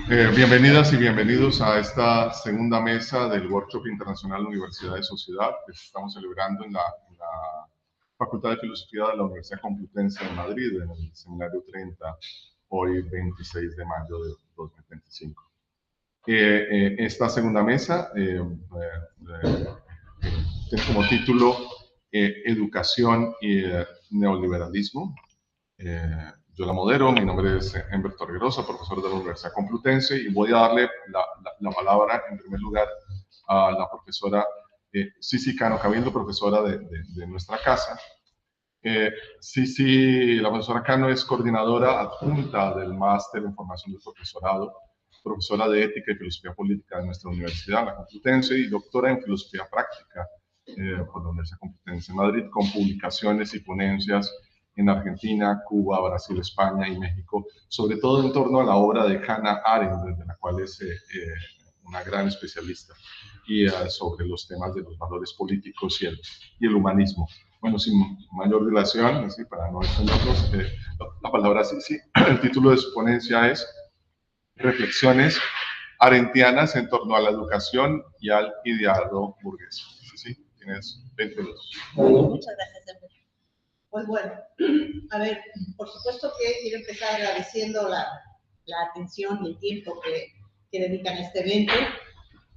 Bienvenidas y bienvenidos a esta segunda mesa del Workshop Internacional Universidad y Sociedad que estamos celebrando en la Facultad de Filosofía de la Universidad Complutense de Madrid, en el Seminario 30, hoy 26 de mayo de 2025. Esta segunda mesa tiene como título Educación y Neoliberalismo. Yo la modero, mi nombre es Enver Torregrosa, profesor de la Universidad Complutense, y voy a darle la palabra en primer lugar a la profesora Sisi Cano Cabildo, profesora de nuestra casa. Sisi, la profesora Cano es coordinadora adjunta del Máster en Formación del Profesorado, profesora de Ética y Filosofía Política de nuestra universidad, la Complutense, y doctora en Filosofía Práctica por la Universidad Complutense de Madrid, con publicaciones y ponencias en Argentina, Cuba, Brasil, España y México, sobre todo en torno a la obra de Hannah Arendt, de la cual es una gran especialista, y sobre los temas de los valores políticos y el humanismo. Bueno, sin mayor dilación, ¿sí? Para no extendernos, la palabra sí. El título de su ponencia es Reflexiones arendtianas en torno a la educación y al ideario burgués. Sí, tienes 20 minutos. Muchas gracias, Enver. Pues bueno, a ver, por supuesto que quiero empezar agradeciendo la atención y el tiempo que dedican a este evento.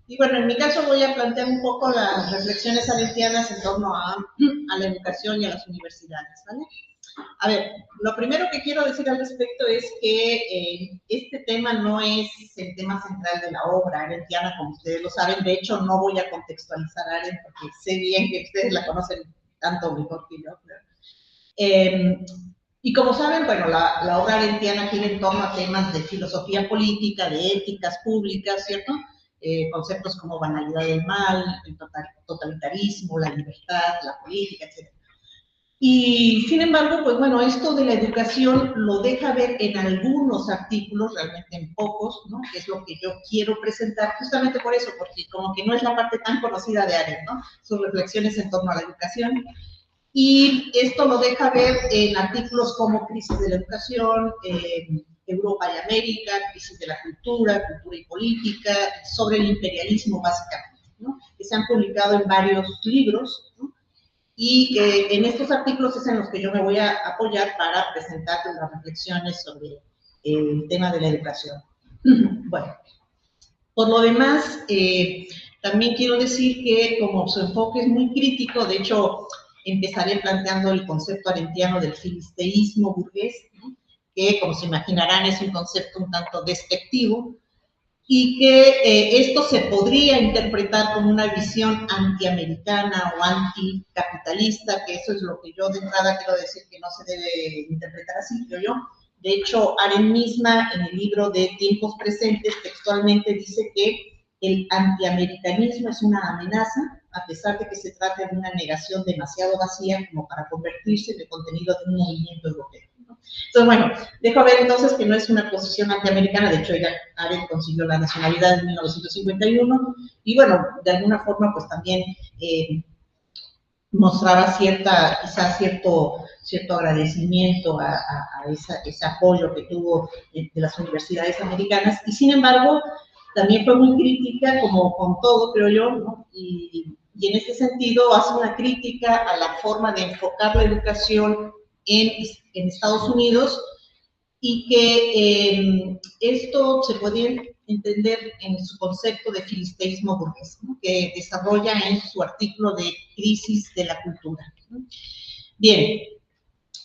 Y bueno, en mi caso voy a plantear un poco las reflexiones arendtianas en torno a la educación y a las universidades, ¿vale? A ver, lo primero que quiero decir al respecto es que este tema no es el tema central de la obra arendtiana, como ustedes lo saben. De hecho, no voy a contextualizar a Arendt porque sé bien que ustedes la conocen tanto mejor que yo, claro. Y como saben, bueno, la obra arendtiana gira en torno a temas de filosofía política, de éticas públicas, ¿cierto? Conceptos como banalidad del mal, el totalitarismo, la libertad, la política, etc. Y sin embargo, pues bueno, esto de la educación lo deja ver en algunos artículos, realmente en pocos, ¿no? Que es lo que yo quiero presentar, justamente por eso, porque como que no es la parte tan conocida de Arendt, ¿no? Sus reflexiones en torno a la educación. Y esto lo deja ver en artículos como Crisis de la Educación, Europa y América, Crisis de la Cultura, Cultura y Política, sobre el imperialismo básicamente, ¿no? Que se han publicado en varios libros, ¿no? Y en estos artículos es en los que yo me voy a apoyar para presentar las reflexiones sobre el tema de la educación. Bueno, por lo demás, también quiero decir que como su enfoque es muy crítico, de hecho, empezaré planteando el concepto arendtiano del filisteísmo burgués, ¿no? Que, como se imaginarán, es un concepto un tanto despectivo, y que esto se podría interpretar como una visión antiamericana o anticapitalista, que eso es lo que yo de entrada quiero decir que no se debe interpretar así, creo yo. De hecho, Arendt misma, en el libro de Tiempos Presentes, textualmente dice que el antiamericanismo es una amenaza, a pesar de que se trate de una negación demasiado vacía como para convertirse en el contenido de un movimiento europeo, ¿no? Entonces, bueno, dejo ver entonces que no es una posición antiamericana. De hecho, ella, Arendt, consiguió la nacionalidad en 1951, y bueno, de alguna forma, pues también mostraba quizás cierto agradecimiento a ese apoyo que tuvo de las universidades americanas, y sin embargo, también fue muy crítica, como con todo, creo yo, ¿no? Y en ese sentido hace una crítica a la forma de enfocar la educación en Estados Unidos, y que esto se podía entender en su concepto de filisteísmo burgués, ¿no? Que desarrolla en su artículo de Crisis de la Cultura, ¿no? Bien,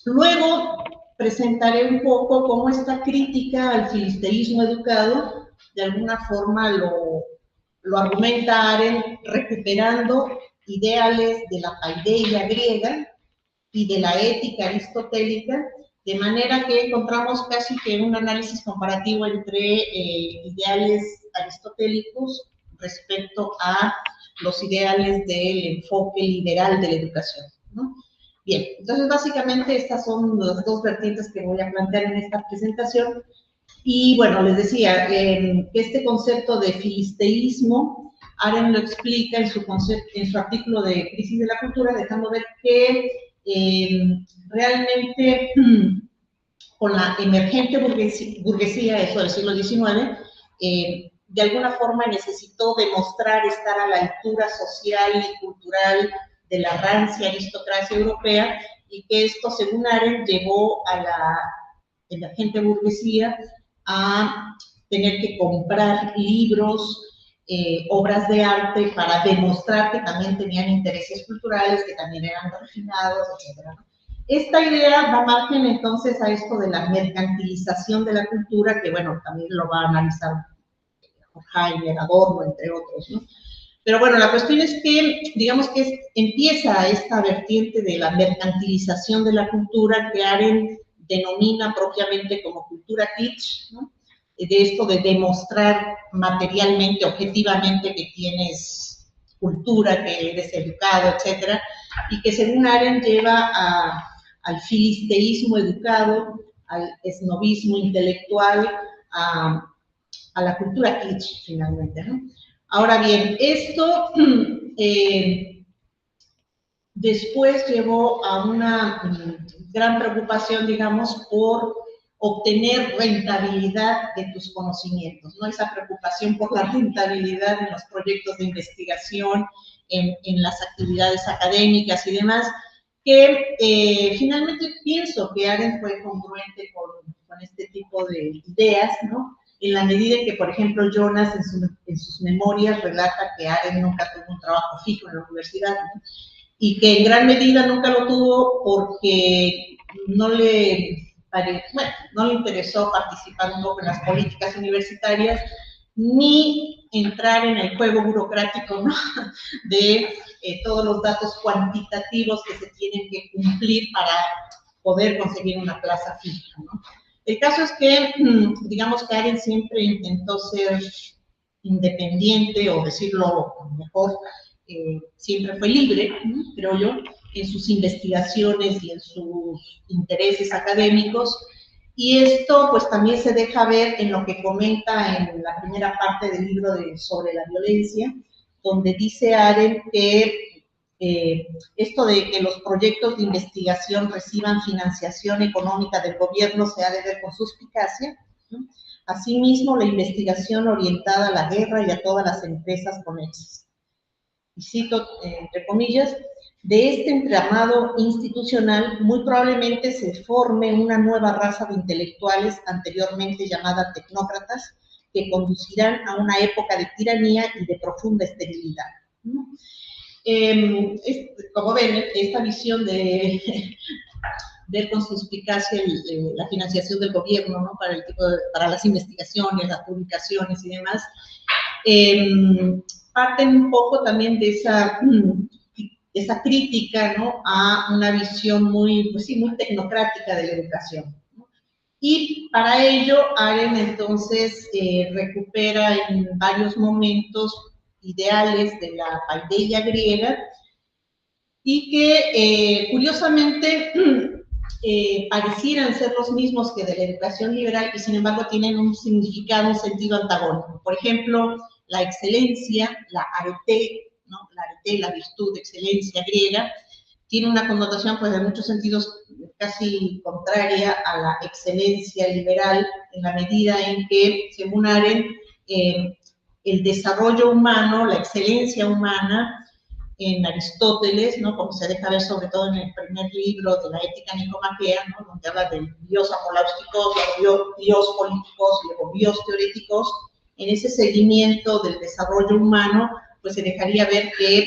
luego presentaré un poco cómo esta crítica al filisteísmo educado de alguna forma lo argumenta Arendt recuperando ideales de la paideia griega y de la ética aristotélica, de manera que encontramos casi que un análisis comparativo entre ideales aristotélicos respecto a los ideales del enfoque liberal de la educación, ¿no? Bien, entonces básicamente estas son las dos vertientes que voy a plantear en esta presentación. Y bueno, les decía, este concepto de filisteísmo, Arendt lo explica en su artículo de Crisis de la Cultura, dejando ver que realmente con la emergente burguesía, eso del siglo XIX, de alguna forma necesitó demostrar estar a la altura social y cultural de la rancia aristocracia europea, y que esto, según Arendt, llevó a la emergente burguesía a tener que comprar libros, obras de arte para demostrar que también tenían intereses culturales, que también eran refinados, etc. Esta idea da margen entonces a esto de la mercantilización de la cultura, que bueno, también lo va a analizar Heidegger, Adorno, entre otros, ¿no? Pero bueno, la cuestión es que, digamos que empieza esta vertiente de la mercantilización de la cultura que Arendt denomina propiamente como cultura kitsch, ¿no? De esto de demostrar materialmente, objetivamente, que tienes cultura, que eres educado, etcétera, y que según Arendt lleva al filisteísmo educado, al esnobismo intelectual, a la cultura kitsch, finalmente, ¿no? Ahora bien, esto después llevó a una gran preocupación, digamos, por obtener rentabilidad de tus conocimientos, ¿no? Esa preocupación por la rentabilidad en los proyectos de investigación, en las actividades académicas y demás, que finalmente pienso que Arendt fue congruente con este tipo de ideas, ¿no? En la medida en que, por ejemplo, Jonas en sus memorias relata que Arendt nunca tuvo un trabajo fijo en la universidad, ¿no? Y que en gran medida nunca lo tuvo porque no le interesó participar un poco en las políticas universitarias, ni entrar en el juego burocrático, ¿no? De todos los datos cuantitativos que se tienen que cumplir para poder conseguir una plaza fija, ¿no? El caso es que, digamos, que Arendt siempre intentó ser independiente, o decirlo mejor, siempre fue libre, ¿no? Creo yo, en sus investigaciones y en sus intereses académicos, y esto pues también se deja ver en lo que comenta en la primera parte del libro sobre la violencia, donde dice Arendt que esto de que los proyectos de investigación reciban financiación económica del gobierno se ha de ver con suspicacia, ¿no? Asimismo, la investigación orientada a la guerra y a todas las empresas conexas. Y cito, entre comillas, de este entramado institucional muy probablemente se forme una nueva raza de intelectuales anteriormente llamada tecnócratas, que conducirán a una época de tiranía y de profunda esterilidad, ¿no? Como ven, esta visión de ver con suspicacia la financiación del gobierno, ¿no? Para las investigaciones, las publicaciones y demás, parten un poco también de esa crítica, ¿no? A una visión muy tecnocrática de la educación, ¿no? Y para ello, Arendt entonces recupera en varios momentos ideales de la paideia griega, y que curiosamente parecieran ser los mismos que de la educación liberal, y sin embargo tienen un significado, un sentido antagónico. Por ejemplo, la excelencia, la arete, ¿no? La arete, la virtud de excelencia griega, tiene una connotación pues en muchos sentidos casi contraria a la excelencia liberal, en la medida en que, según Arendt, el desarrollo humano, la excelencia humana, en Aristóteles, ¿no? Como se deja ver sobre todo en el primer libro de la Ética Nicomaquea, ¿no? Donde habla del bios apolausticos, los bios políticos y luego bios teoréticos. En ese seguimiento del desarrollo humano, pues se dejaría ver que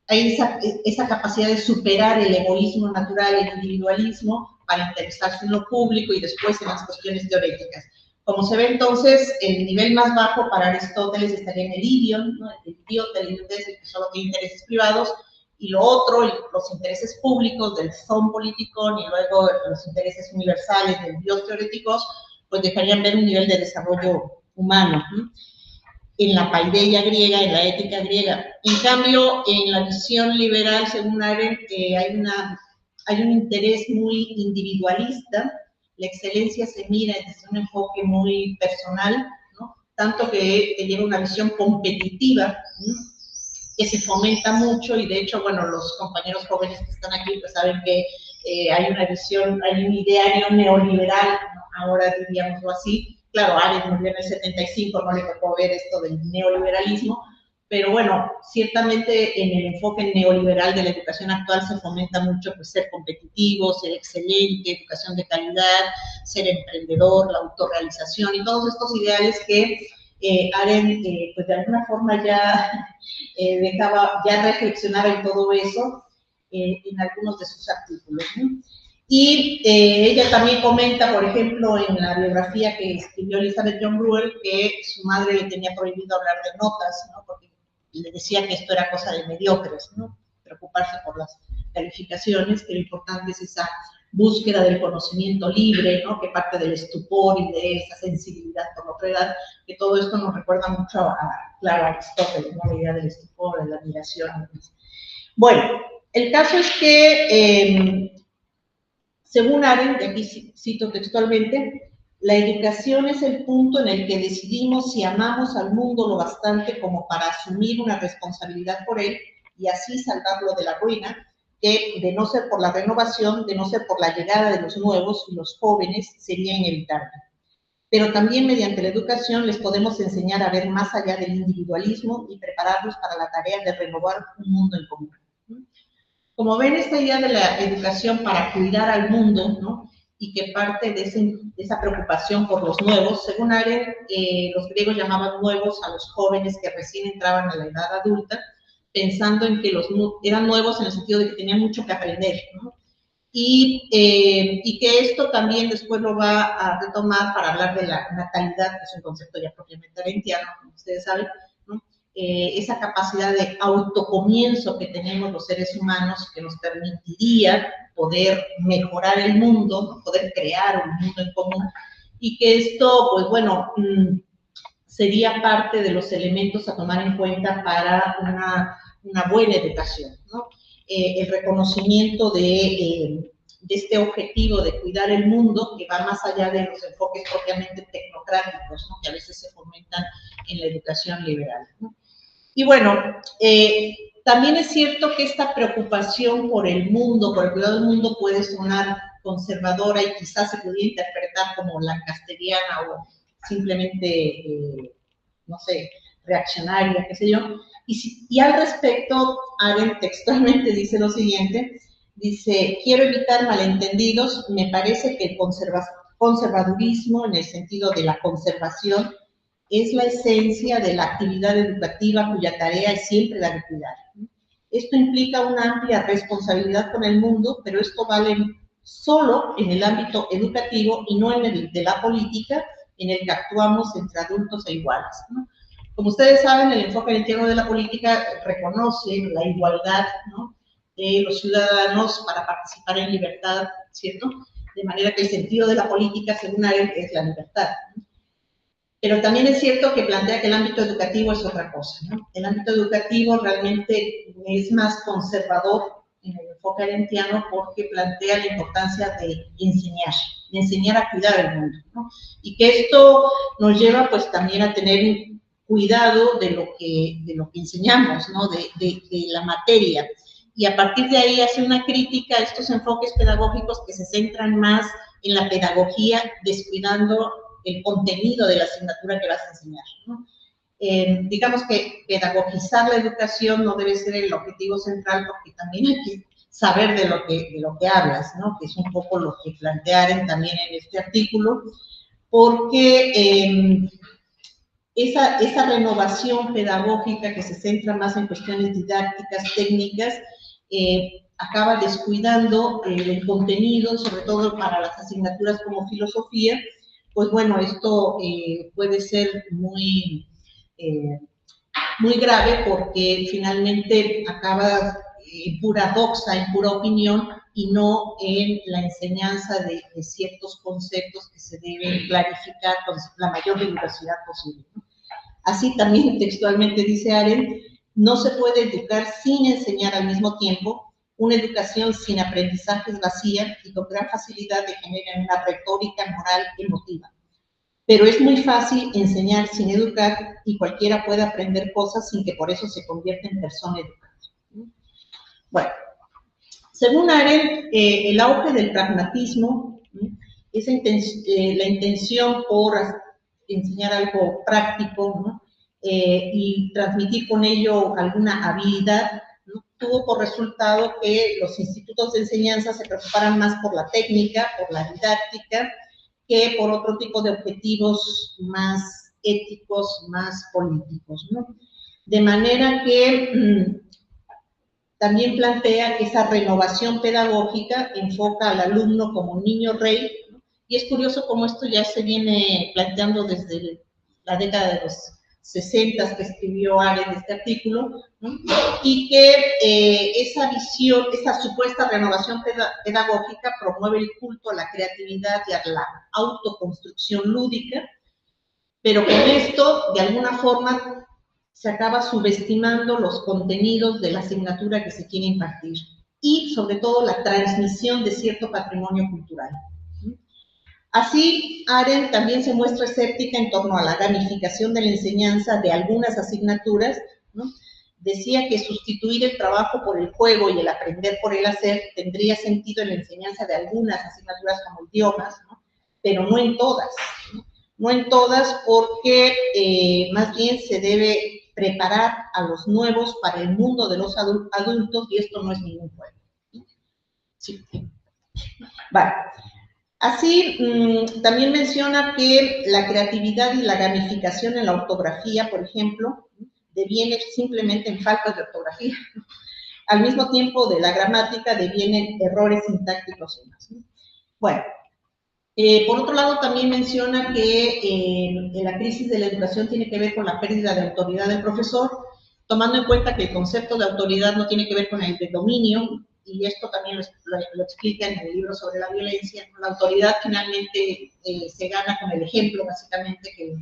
hay esa capacidad de superar el egoísmo natural, el individualismo, para interesarse en lo público y después en las cuestiones teoréticas. Como se ve entonces, el nivel más bajo para Aristóteles estaría en el idion, ¿no? El idiota, el que solo tiene intereses privados, y lo otro, los intereses públicos del zoon politikon, y luego los intereses universales del bios teoréticos, pues dejarían ver un nivel de desarrollo humano, ¿no? En la paideia griega, en la ética griega. En cambio, en la visión liberal, según Arendt, hay un interés muy individualista. La excelencia se mira desde un enfoque muy personal, ¿no? Tanto que lleva una visión competitiva, ¿no? Que se fomenta mucho, y de hecho, bueno, los compañeros jóvenes que están aquí pues saben que hay una visión, hay un ideario neoliberal, ¿no? Ahora diríamoslo así. Claro, Arendt murió en el 75, no le tocó ver esto del neoliberalismo, pero bueno, ciertamente en el enfoque neoliberal de la educación actual se fomenta mucho pues, ser competitivo, ser excelente, educación de calidad, ser emprendedor, la autorrealización y todos estos ideales que Arendt pues de alguna forma ya dejaba, ya reflexionaba en todo eso en algunos de sus artículos, ¿no? Y ella también comenta, por ejemplo, en la biografía que escribió Elizabeth Young Ruel, que su madre le tenía prohibido hablar de notas, ¿no? Porque le decía que esto era cosa de mediocres, ¿no? Preocuparse por las calificaciones, que lo importante es esa búsqueda del conocimiento libre, ¿no? Que parte del estupor y de esa sensibilidad por la otra edad, que todo esto nos recuerda mucho claro, a Aristóteles, ¿no? La idea del estupor, de la admiración. Bueno, el caso es que según Arendt, y aquí cito textualmente, la educación es el punto en el que decidimos si amamos al mundo lo bastante como para asumir una responsabilidad por él y así salvarlo de la ruina, que de no ser por la renovación, de no ser por la llegada de los nuevos y los jóvenes, sería inevitable. Pero también mediante la educación les podemos enseñar a ver más allá del individualismo y prepararlos para la tarea de renovar un mundo en común. Como ven, esta idea de la educación para cuidar al mundo, ¿no? Y que parte de esa preocupación por los nuevos, según Arendt, los griegos llamaban nuevos a los jóvenes que recién entraban a la edad adulta, pensando en que eran nuevos en el sentido de que tenían mucho que aprender, ¿no? Y que esto también después lo va a retomar para hablar de la natalidad, que es un concepto ya propiamente arendtiano, como ustedes saben, ¿no? Esa capacidad de autocomienzo que tenemos los seres humanos que nos permitiría poder mejorar el mundo, poder crear un mundo en común, y que esto, pues bueno, sería parte de los elementos a tomar en cuenta para una buena educación, ¿no? El reconocimiento de este objetivo de cuidar el mundo que va más allá de los enfoques propiamente tecnocráticos, ¿no? Que a veces se fomentan en la educación liberal, ¿no? Y bueno, también es cierto que esta preocupación por el mundo, por el cuidado del mundo, puede sonar conservadora y quizás se pudiera interpretar como lancasteriana o simplemente, no sé, reaccionaria, qué sé yo. Y al respecto, Arendt textualmente dice lo siguiente, dice, quiero evitar malentendidos, me parece que el conservadurismo, en el sentido de la conservación, es la esencia de la actividad educativa cuya tarea es siempre la de cuidar. Esto implica una amplia responsabilidad con el mundo, pero esto vale solo en el ámbito educativo y no en el de la política, en el que actuamos entre adultos e iguales, ¿no? Como ustedes saben, el enfoque arendtiano de la política reconoce la igualdad, ¿no?, de los ciudadanos para participar en libertad, ¿cierto? De manera que el sentido de la política, según Arendt, es la libertad, ¿no? Pero también es cierto que plantea que el ámbito educativo es otra cosa, ¿no? El ámbito educativo realmente es más conservador en el enfoque arendtiano porque plantea la importancia de enseñar a cuidar el mundo, ¿no? Y que esto nos lleva pues también a tener cuidado de lo que enseñamos, ¿no? De la materia. Y a partir de ahí hace una crítica a estos enfoques pedagógicos que se centran más en la pedagogía, descuidando el contenido de la asignatura que vas a enseñar, ¿no? Digamos que pedagogizar la educación no debe ser el objetivo central, porque también hay que saber de lo que hablas, ¿no? Que es un poco lo que plantearon también en este artículo, porque esa renovación pedagógica que se centra más en cuestiones didácticas, técnicas, acaba descuidando el contenido, sobre todo para las asignaturas como filosofía. Pues bueno, esto puede ser muy grave porque finalmente acaba en pura doxa, en pura opinión y no en la enseñanza de ciertos conceptos que se deben clarificar con la mayor rigurosidad posible, ¿no? Así también textualmente dice Arendt, no se puede educar sin enseñar al mismo tiempo. Una educación sin aprendizaje es vacía y con gran facilidad degenera en una retórica moral emotiva. Pero es muy fácil enseñar sin educar y cualquiera puede aprender cosas sin que por eso se convierta en persona educada. Bueno, Según Arendt, el auge del pragmatismo, la intención por enseñar algo práctico, ¿no? Y transmitir con ello alguna habilidad, ¿no? Tuvo por resultado que los institutos de enseñanza se preocuparan más por la técnica, por la didáctica, que por otro tipo de objetivos más éticos, más políticos, ¿no? De manera que también plantea que esa renovación pedagógica enfoca al alumno como niño rey, ¿no? Y es curioso cómo esto ya se viene planteando desde la década de los 60 que escribió Arendt este artículo, ¿no? Y que esa visión, esa supuesta renovación pedagógica promueve el culto a la creatividad y a la autoconstrucción lúdica, pero con esto, de alguna forma, se acaba subestimando los contenidos de la asignatura que se quiere impartir y, sobre todo, la transmisión de cierto patrimonio cultural. Así, Arendt también se muestra escéptica en torno a la gamificación de la enseñanza de algunas asignaturas, ¿no? Decía que sustituir el trabajo por el juego y el aprender por el hacer tendría sentido en la enseñanza de algunas asignaturas como idiomas, ¿no? Pero no en todas, ¿no? No en todas, porque más bien se debe preparar a los nuevos para el mundo de los adultos, y esto no es ningún juego. Sí. Vale. Así, también menciona que la creatividad y la gamificación en la ortografía, por ejemplo, deviene simplemente en faltas de ortografía. Al mismo tiempo, de la gramática devienen errores sintácticos y más, ¿no? Bueno. Por otro lado, también menciona que la crisis de la educación tiene que ver con la pérdida de autoridad del profesor, tomando en cuenta que el concepto de autoridad no tiene que ver con el de dominio, y esto también lo explica en el libro sobre la violencia. La autoridad finalmente se gana con el ejemplo, básicamente, que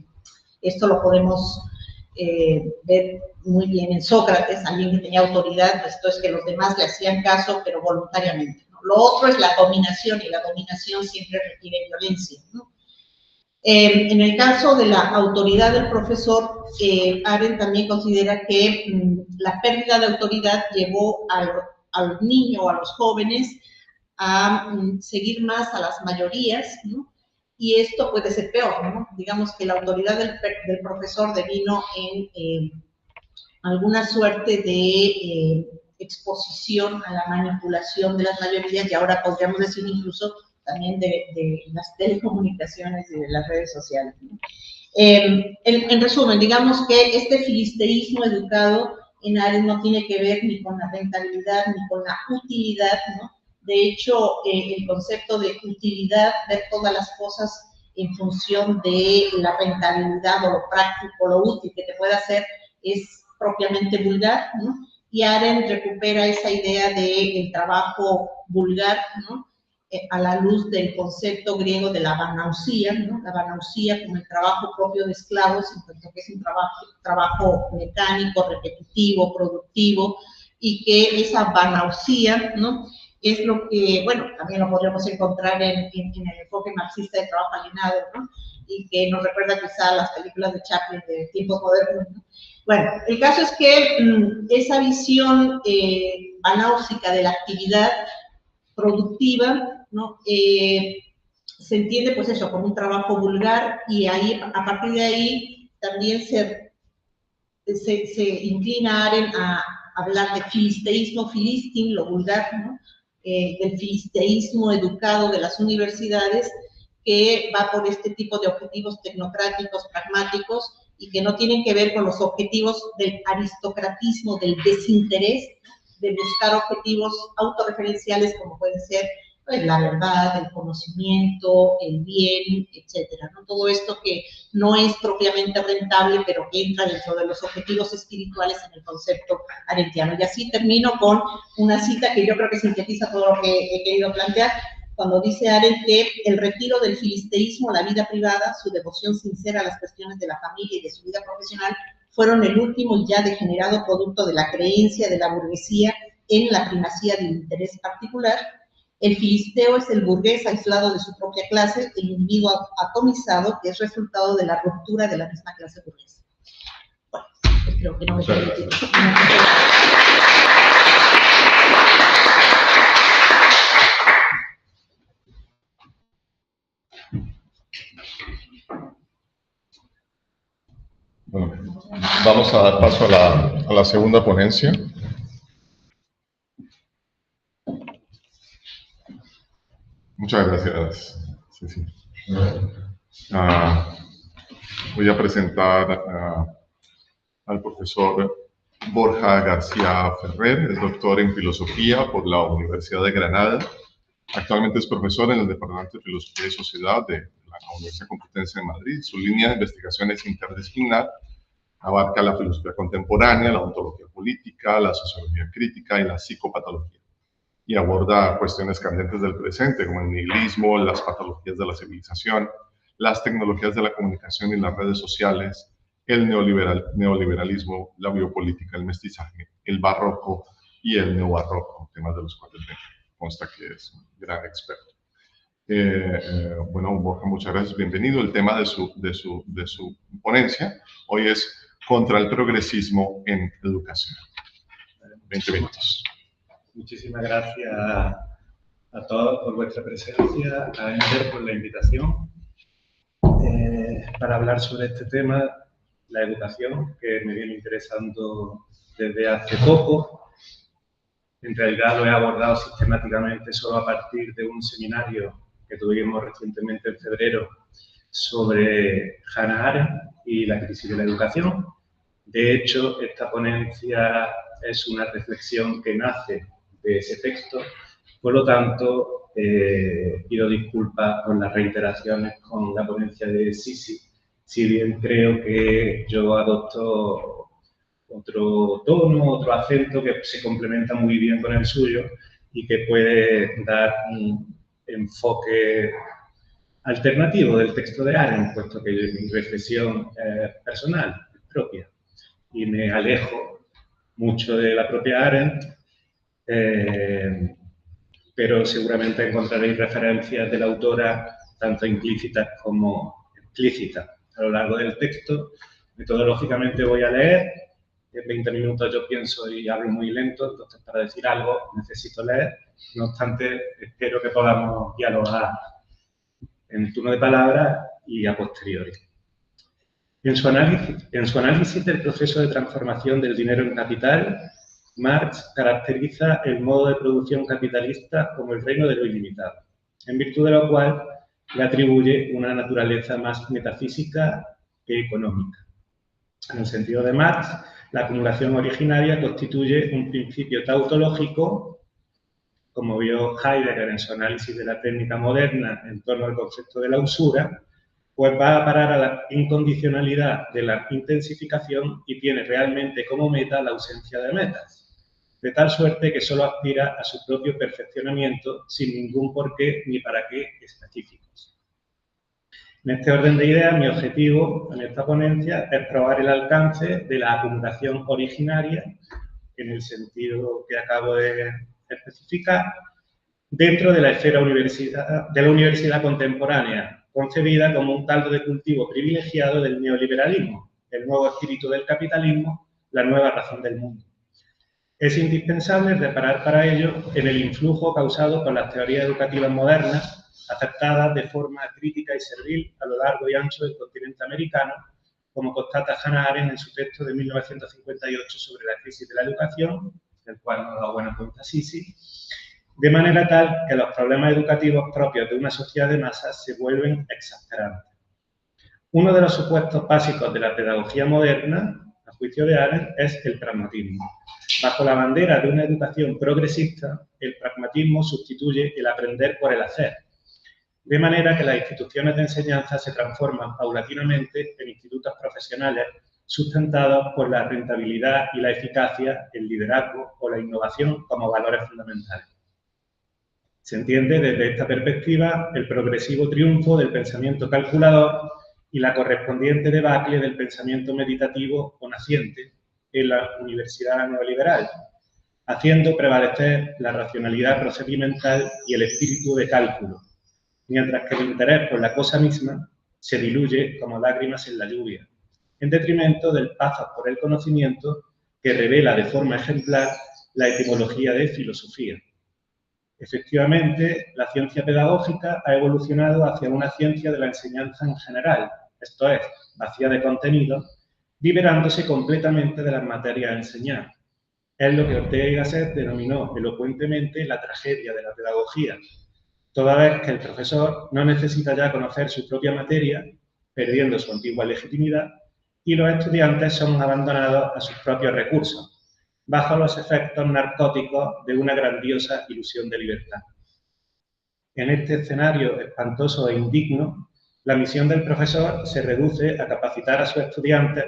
esto lo podemos ver muy bien en Sócrates, alguien que tenía autoridad, esto es que los demás le hacían caso, pero voluntariamente. Lo otro es la dominación, y la dominación siempre requiere violencia, ¿no? En el caso de la autoridad del profesor, Arendt también considera que la pérdida de autoridad llevó al niño o a los jóvenes a seguir más a las mayorías, ¿no? Y esto puede ser peor, ¿no? Digamos que la autoridad del profesor devino en alguna suerte de exposición a la manipulación de las mayorías, y ahora podríamos decir incluso también de las telecomunicaciones y de las redes sociales, ¿no? En resumen, digamos que este filisteísmo educado en Arendt no tiene que ver ni con la rentabilidad ni con la utilidad, ¿no? De hecho, el concepto de utilidad, ver todas las cosas en función de la rentabilidad o lo práctico, lo útil que te puede hacer, es propiamente vulgar, ¿no? Y Arendt recupera esa idea del trabajo vulgar, ¿no? A la luz del concepto griego de la vanausía, ¿no? La vanausía como el trabajo propio de esclavos, en tanto que es un trabajo mecánico, repetitivo, productivo, y que esa vanausía, ¿no? Es lo que, bueno, también lo podríamos encontrar en el enfoque marxista de trabajo alienado, ¿no? Y que nos recuerda quizá a las películas de Chaplin de tiempos modernos, ¿no? Bueno, el caso es que esa visión vanáusica de la actividad productiva, ¿no? Se entiende, pues eso, como un trabajo vulgar, y ahí, a partir de ahí, también se inclina Arendt a hablar de filisteísmo, filistín, lo vulgar, ¿no? Del filisteísmo educado de las universidades, que va por este tipo de objetivos tecnocráticos, pragmáticos, y que no tienen que ver con los objetivos del aristocratismo, del desinterés, de buscar objetivos autorreferenciales como pueden ser, pues, la verdad, el conocimiento, el bien, etcétera, ¿no? Todo esto que no es propiamente rentable, pero que entra dentro de los objetivos espirituales en el concepto arendtiano. Y así termino con una cita que yo creo que sintetiza todo lo que he querido plantear, cuando dice Arendt que el retiro del filisteísmo, la vida privada, su devoción sincera a las cuestiones de la familia y de su vida profesional, fueron el último y ya degenerado producto de la creencia de la burguesía en la primacía del interés particular. El filisteo es el burgués aislado de su propia clase, el individuo atomizado, que es resultado de la ruptura de la misma clase burguesa. Bueno, pues creo que no me permite. Vamos a dar paso a la segunda ponencia. Muchas gracias, Ceci. Voy a presentar al profesor Borja García Ferrer, es doctor en Filosofía por la Universidad de Granada. Actualmente es profesor en el Departamento de Filosofía y Sociedad de la Universidad Complutense de Madrid. Su línea de investigación es interdisciplinar, abarca la filosofía contemporánea, la ontología política, la sociología crítica y la psicopatología, y aborda cuestiones candentes del presente, como el nihilismo, las patologías de la civilización, las tecnologías de la comunicación y las redes sociales, el neoliberalismo, la biopolítica, el mestizaje, el barroco y el neobarroco, temas de los cuales me consta que es un gran experto. Bueno, Borja, muchas gracias, bienvenido. El tema de su ponencia hoy es contra el progresismo en educación. 20 minutos. Muchísimas gracias a todos por vuestra presencia, a Ender por la invitación para hablar sobre este tema, la educación, que me viene interesando desde hace poco. En realidad lo he abordado sistemáticamente solo a partir de un seminario que tuvimos recientemente en febrero sobre Hannah Arendt y la crisis de la educación. De hecho, esta ponencia es una reflexión que nace de ese texto, por lo tanto, pido disculpas por las reiteraciones con la ponencia de Sisi, si bien creo que yo adopto otro tono, otro acento que se complementa muy bien con el suyo y que puede dar un enfoque alternativo del texto de Arendt, puesto que mi reflexión personal, propia, y me alejo mucho de la propia Arendt, pero seguramente encontraréis referencias de la autora tanto implícitas como explícitas a lo largo del texto. Metodológicamente voy a leer, en 20 minutos yo pienso y hablo muy lento, entonces para decir algo necesito leer, no obstante espero que podamos dialogar en turno de palabra y a posteriori. En su análisis del proceso de transformación del dinero en capital, Marx caracteriza el modo de producción capitalista como el reino de lo ilimitado, en virtud de lo cual le atribuye una naturaleza más metafísica que económica. En el sentido de Marx, la acumulación originaria constituye un principio tautológico, como vio Heidegger en su análisis de la técnica moderna en torno al concepto de la usura, pues va a parar a la incondicionalidad de la intensificación y tiene realmente como meta la ausencia de metas, de tal suerte que solo aspira a su propio perfeccionamiento sin ningún porqué ni para qué específicos. En este orden de ideas, mi objetivo en esta ponencia es probar el alcance de la acumulación originaria, en el sentido que acabo de especificar, dentro de la esfera de la universidad contemporánea, concebida como un caldo de cultivo privilegiado del neoliberalismo, el nuevo espíritu del capitalismo, la nueva razón del mundo. Es indispensable reparar para ello en el influjo causado por las teorías educativas modernas, aceptadas de forma crítica y servil a lo largo y ancho del continente americano, como constata Hannah Arendt en su texto de 1958 sobre la crisis de la educación, del cual nos da buena cuenta Sisi, de manera tal que los problemas educativos propios de una sociedad de masas se vuelven exasperantes. Uno de los supuestos básicos de la pedagogía moderna, a juicio de Arendt, es el pragmatismo. Bajo la bandera de una educación progresista, el pragmatismo sustituye el aprender por el hacer, de manera que las instituciones de enseñanza se transforman paulatinamente en institutos profesionales sustentados por la rentabilidad y la eficacia, el liderazgo o la innovación como valores fundamentales. Se entiende desde esta perspectiva el progresivo triunfo del pensamiento calculador y la correspondiente debacle del pensamiento meditativo o naciente en la universidad neoliberal, haciendo prevalecer la racionalidad procedimental y el espíritu de cálculo, mientras que el interés por la cosa misma se diluye como lágrimas en la lluvia, en detrimento del pathos por el conocimiento que revela de forma ejemplar la etimología de filosofía. Efectivamente, la ciencia pedagógica ha evolucionado hacia una ciencia de la enseñanza en general, esto es, vacía de contenido, liberándose completamente de las materias a enseñar. Es lo que Ortega y Gasset denominó elocuentemente la tragedia de la pedagogía, toda vez que el profesor no necesita ya conocer su propia materia, perdiendo su antigua legitimidad, y los estudiantes son abandonados a sus propios recursos, bajo los efectos narcóticos de una grandiosa ilusión de libertad. En este escenario espantoso e indigno, la misión del profesor se reduce a capacitar a sus estudiantes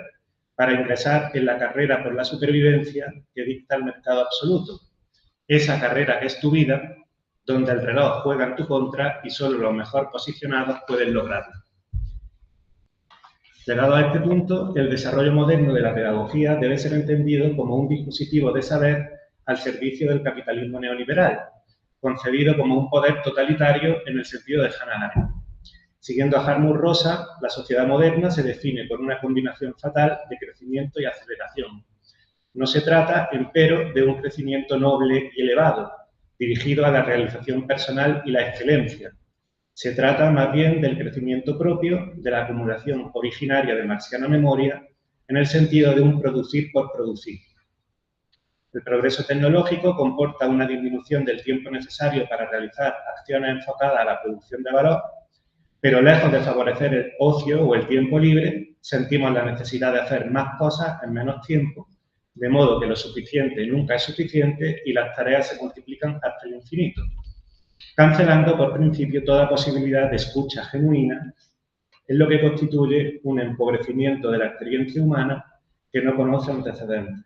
para ingresar en la carrera por la supervivencia que dicta el mercado absoluto. Esa carrera que es tu vida, donde el reloj juega en tu contra y solo los mejor posicionados pueden lograrlo. Llegado a este punto, el desarrollo moderno de la pedagogía debe ser entendido como un dispositivo de saber al servicio del capitalismo neoliberal, concebido como un poder totalitario en el sentido de Hannah Arendt. Siguiendo a Hartmut Rosa, la sociedad moderna se define por una combinación fatal de crecimiento y aceleración. No se trata, empero, de un crecimiento noble y elevado, dirigido a la realización personal y la excelencia. Se trata más bien del crecimiento propio, de la acumulación originaria de marxiana memoria, en el sentido de un producir por producir. El progreso tecnológico comporta una disminución del tiempo necesario para realizar acciones enfocadas a la producción de valor, pero lejos de favorecer el ocio o el tiempo libre, sentimos la necesidad de hacer más cosas en menos tiempo, de modo que lo suficiente nunca es suficiente y las tareas se multiplican hasta el infinito, cancelando por principio toda posibilidad de escucha genuina, en lo que constituye un empobrecimiento de la experiencia humana que no conoce antecedentes.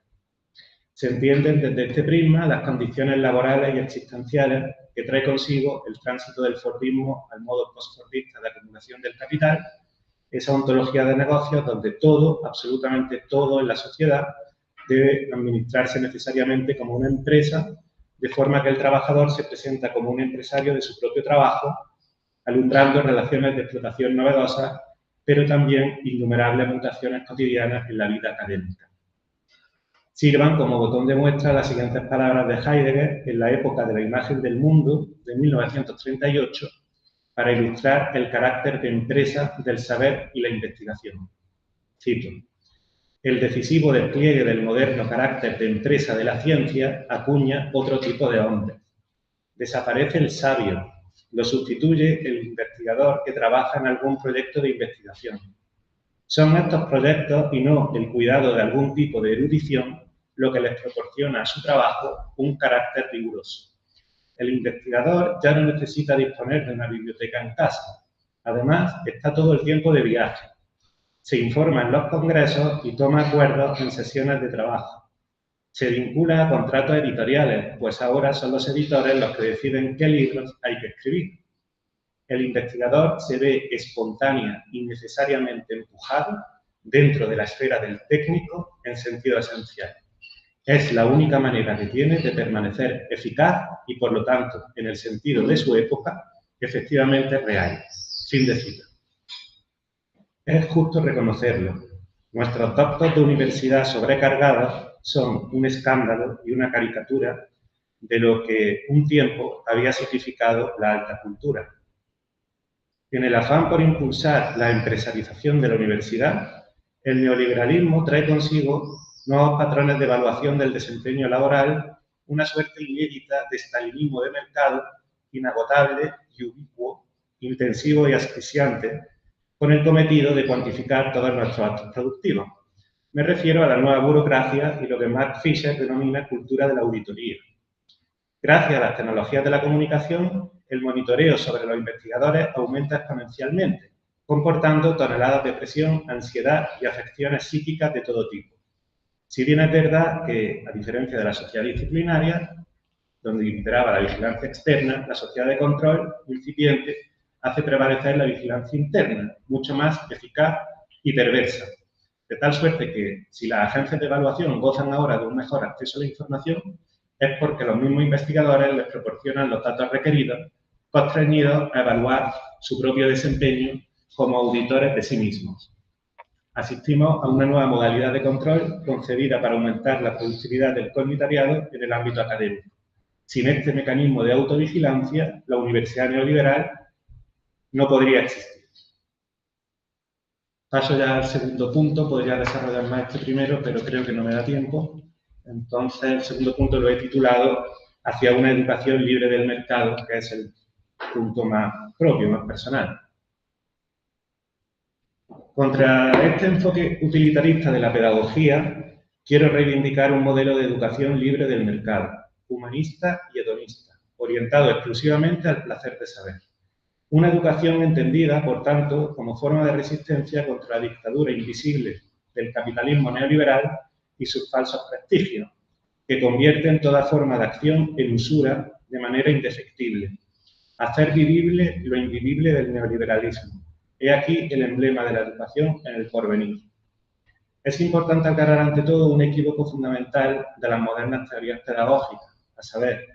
Se entienden desde este prisma las condiciones laborales y existenciales que trae consigo el tránsito del fordismo al modo postfordista de acumulación del capital, esa ontología de negocios donde todo, absolutamente todo en la sociedad, debe administrarse necesariamente como una empresa, de forma que el trabajador se presenta como un empresario de su propio trabajo, alumbrando relaciones de explotación novedosas, pero también innumerables mutaciones cotidianas en la vida académica. Sirvan como botón de muestra las siguientes palabras de Heidegger en la época de la imagen del mundo, de 1938, para ilustrar el carácter de empresa del saber y la investigación. Cito: el decisivo despliegue del moderno carácter de empresa de la ciencia acuña otro tipo de hombre. Desaparece el sabio, lo sustituye el investigador que trabaja en algún proyecto de investigación. Son estos proyectos y no el cuidado de algún tipo de erudición lo que les proporciona a su trabajo un carácter riguroso. El investigador ya no necesita disponer de una biblioteca en casa. Además, está todo el tiempo de viaje. Se informa en los congresos y toma acuerdos en sesiones de trabajo. Se vincula a contratos editoriales, pues ahora son los editores los que deciden qué libros hay que escribir. El investigador se ve espontánea y necesariamente empujado dentro de la esfera del técnico en sentido esencial. Es la única manera que tiene de permanecer eficaz y, por lo tanto, en el sentido de su época, efectivamente real. Fin de cita. Es justo reconocerlo. Nuestros doctos de universidad sobrecargados son un escándalo y una caricatura de lo que un tiempo había significado la alta cultura. En el afán por impulsar la empresarización de la universidad, el neoliberalismo trae consigo nuevos patrones de evaluación del desempeño laboral, una suerte inédita de estalinismo de mercado, inagotable y ubicuo, intensivo y asfixiante, con el cometido de cuantificar todos nuestros actos productivos. Me refiero a la nueva burocracia y lo que Mark Fisher denomina cultura de la auditoría. Gracias a las tecnologías de la comunicación, el monitoreo sobre los investigadores aumenta exponencialmente, comportando toneladas de presión, ansiedad y afecciones psíquicas de todo tipo. Si bien es verdad que, a diferencia de la sociedad disciplinaria, donde imperaba la vigilancia externa, la sociedad de control incipiente hace prevalecer la vigilancia interna, mucho más eficaz y perversa. De tal suerte que, si las agencias de evaluación gozan ahora de un mejor acceso a la información, es porque los mismos investigadores les proporcionan los datos requeridos, constreñidos a evaluar su propio desempeño como auditores de sí mismos. Asistimos a una nueva modalidad de control concebida para aumentar la productividad del comunitariado en el ámbito académico. Sin este mecanismo de autovigilancia, la universidad neoliberal no podría existir. Paso ya al segundo punto, podría desarrollar más este primero, pero creo que no me da tiempo. Entonces, el segundo punto lo he titulado Hacia una educación libre del mercado, que es el punto más propio, más personal. Contra este enfoque utilitarista de la pedagogía, quiero reivindicar un modelo de educación libre del mercado, humanista y hedonista, orientado exclusivamente al placer de saber. Una educación entendida, por tanto, como forma de resistencia contra la dictadura invisible del capitalismo neoliberal y sus falsos prestigios, que convierten toda forma de acción en usura de manera indefectible. Hacer vivible lo invivible del neoliberalismo. He aquí el emblema de la educación en el porvenir. Es importante aclarar ante todo un equívoco fundamental de las modernas teorías pedagógicas, a saber,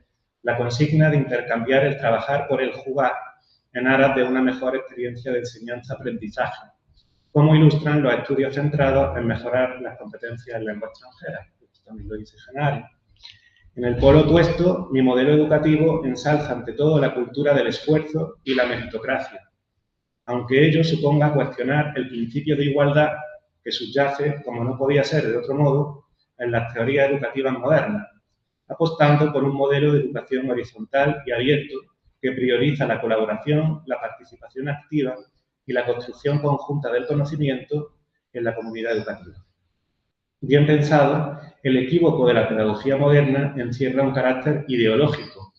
la consigna de intercambiar el trabajar por el jugar en aras de una mejor experiencia de enseñanza-aprendizaje, como ilustran los estudios centrados en mejorar las competencias en lengua extranjera. Esto también lo dice Hanari. En el polo opuesto, mi modelo educativo ensalza ante todo la cultura del esfuerzo y la meritocracia, aunque ello suponga cuestionar el principio de igualdad que subyace, como no podía ser de otro modo, en las teorías educativas modernas, apostando por un modelo de educación horizontal y abierto que prioriza la colaboración, la participación activa y la construcción conjunta del conocimiento en la comunidad educativa. Bien pensado, el equívoco de la pedagogía moderna encierra un carácter ideológico,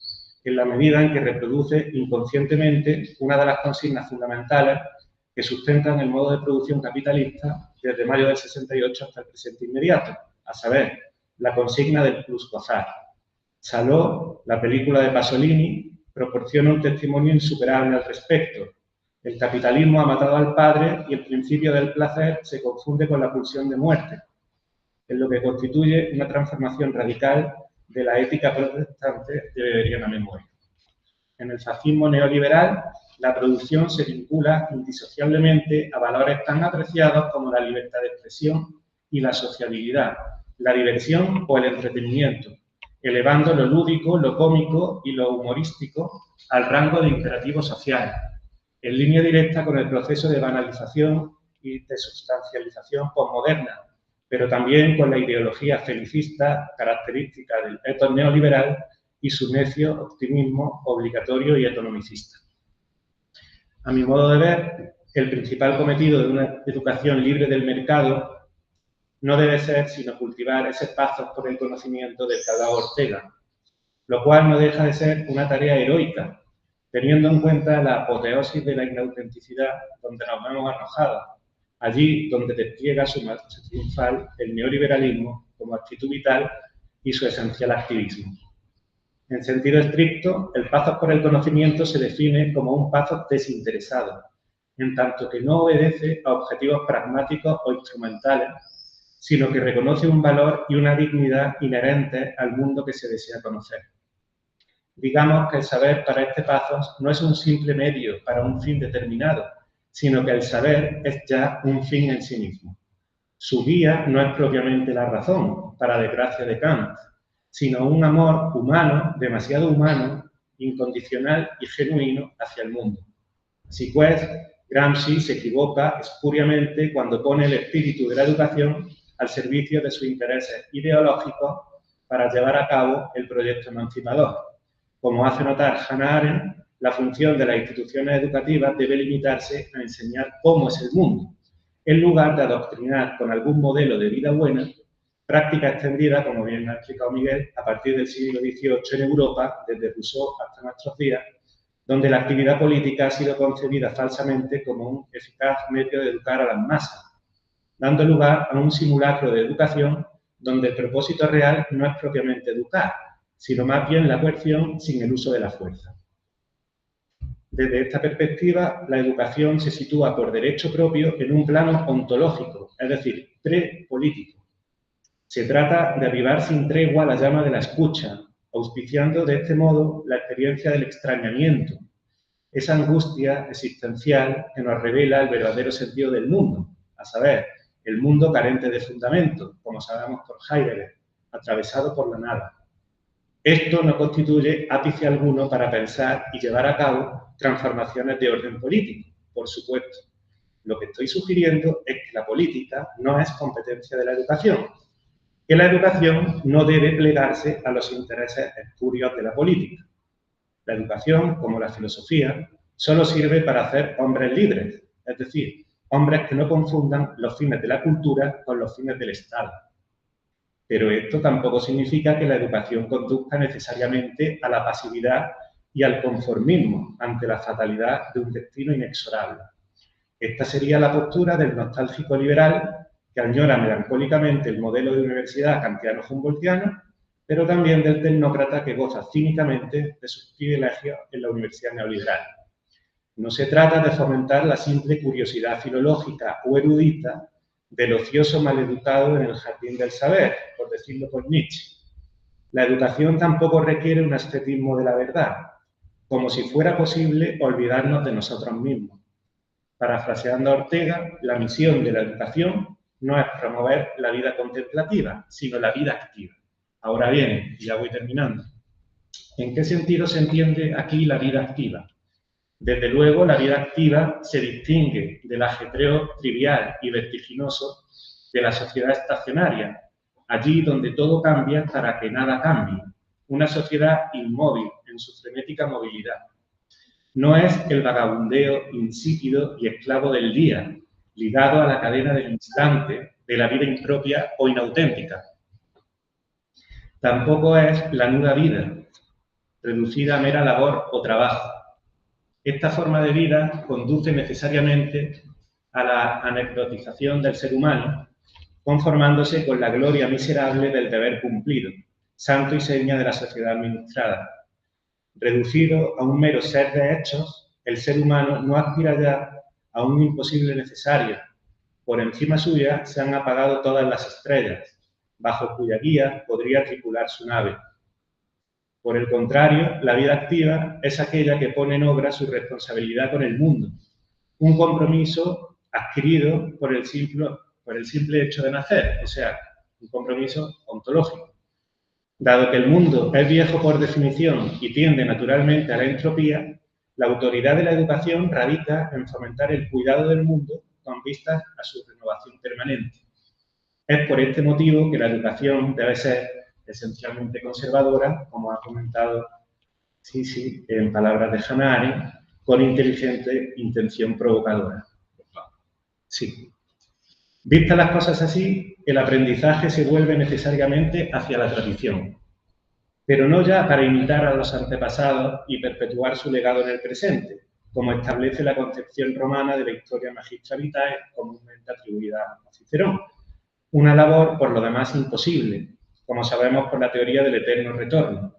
en la medida en que reproduce inconscientemente una de las consignas fundamentales que sustentan el modo de producción capitalista desde mayo del 68 hasta el presente inmediato, a saber, la consigna del pluscuazar. Saló, la película de Pasolini, proporciona un testimonio insuperable al respecto. El capitalismo ha matado al padre y el principio del placer se confunde con la pulsión de muerte, en lo que constituye una transformación radical de la ética protestante de Beberiana Memoria. En el fascismo neoliberal, la producción se vincula indisociablemente a valores tan apreciados como la libertad de expresión y la sociabilidad, la diversión o el entretenimiento, elevando lo lúdico, lo cómico y lo humorístico al rango de imperativo social, en línea directa con el proceso de banalización y de sustancialización posmoderna, pero también con la ideología felicista característica del etos neoliberal y su necio optimismo obligatorio y economicista. A mi modo de ver, el principal cometido de una educación libre del mercado no debe ser sino cultivar ese paso por el conocimiento del que hablaba Ortega, lo cual no deja de ser una tarea heroica, teniendo en cuenta la apoteosis de la inautenticidad donde nos vemos arrojados, allí donde despliega su marcha triunfal el neoliberalismo como actitud vital y su esencial activismo. En sentido estricto, el paso por el conocimiento se define como un paso desinteresado, en tanto que no obedece a objetivos pragmáticos o instrumentales, sino que reconoce un valor y una dignidad inherentes al mundo que se desea conocer. Digamos que el saber para este paso no es un simple medio para un fin determinado, sino que el saber es ya un fin en sí mismo. Su guía no es propiamente la razón, para desgracia de Kant, sino un amor humano, demasiado humano, incondicional y genuino hacia el mundo. Así pues, Gramsci se equivoca espuriamente cuando pone el espíritu de la educación al servicio de sus intereses ideológicos para llevar a cabo el proyecto emancipador. Como hace notar Hannah Arendt, la función de las instituciones educativas debe limitarse a enseñar cómo es el mundo, en lugar de adoctrinar con algún modelo de vida buena, práctica extendida, como bien ha explicado Miguel, a partir del siglo XVIII en Europa, desde Rousseau hasta nuestros días, donde la actividad política ha sido concebida falsamente como un eficaz medio de educar a las masas, dando lugar a un simulacro de educación donde el propósito real no es propiamente educar, sino más bien la coerción sin el uso de la fuerza. Desde esta perspectiva, la educación se sitúa por derecho propio en un plano ontológico, es decir, prepolítico. Se trata de avivar sin tregua la llama de la escucha, auspiciando de este modo la experiencia del extrañamiento, esa angustia existencial que nos revela el verdadero sentido del mundo, a saber, el mundo carente de fundamento, como sabemos por Heidegger, atravesado por la nada. Esto no constituye ápice alguno para pensar y llevar a cabo transformaciones de orden político, por supuesto, Lo que estoy sugiriendo es que la política no es competencia de la educación, que la educación no debe plegarse a los intereses espurios de la política. La educación, como la filosofía, solo sirve para hacer hombres libres, es decir, hombres que no confundan los fines de la cultura con los fines del Estado. Pero esto tampoco significa que la educación conduzca necesariamente a la pasividad y al conformismo ante la fatalidad de un destino inexorable. Esta sería la postura del nostálgico liberal que añora melancólicamente el modelo de universidad kantiano-humboldtiano, pero también del tecnócrata que goza cínicamente de sus privilegios en la universidad neoliberal. No se trata de fomentar la simple curiosidad filológica o erudita del ocioso maleducado en el jardín del saber, por decirlo por Nietzsche. La educación tampoco requiere un ascetismo de la verdad, como si fuera posible olvidarnos de nosotros mismos. Parafraseando a Ortega, la misión de la educación no es promover la vida contemplativa, sino la vida activa. Ahora bien, ya voy terminando. ¿En qué sentido se entiende aquí la vida activa? Desde luego, la vida activa se distingue del ajetreo trivial y vertiginoso de la sociedad estacionaria, allí donde todo cambia para que nada cambie, una sociedad inmóvil en su frenética movilidad. No es el vagabundeo insípido y esclavo del día, ligado a la cadena del instante, de la vida impropia o inauténtica. Tampoco es la nuda vida, reducida a mera labor o trabajo. Esta forma de vida conduce necesariamente a la anecdotización del ser humano, conformándose con la gloria miserable del deber cumplido, santo y seña de la sociedad administrada. Reducido a un mero ser de hechos, el ser humano no aspira ya a un imposible necesario. Por encima suya se han apagado todas las estrellas, bajo cuya guía podría tripular su nave. Por el contrario, la vida activa es aquella que pone en obra su responsabilidad con el mundo, un compromiso adquirido por el simple hecho de nacer, o sea, un compromiso ontológico. Dado que el mundo es viejo por definición y tiende naturalmente a la entropía, la autoridad de la educación radica en fomentar el cuidado del mundo con vistas a su renovación permanente. Es por este motivo que la educación debe ser esencialmente conservadora, como ha comentado Sisi en palabras de Hannah Arendt, con inteligente intención provocadora. Sí. Vistas las cosas así, el aprendizaje se vuelve necesariamente hacia la tradición, pero no ya para imitar a los antepasados y perpetuar su legado en el presente, como establece la concepción romana de la historia magistra vitae comúnmente atribuida a Cicerón. Una labor, por lo demás, imposible, como sabemos por la teoría del eterno retorno.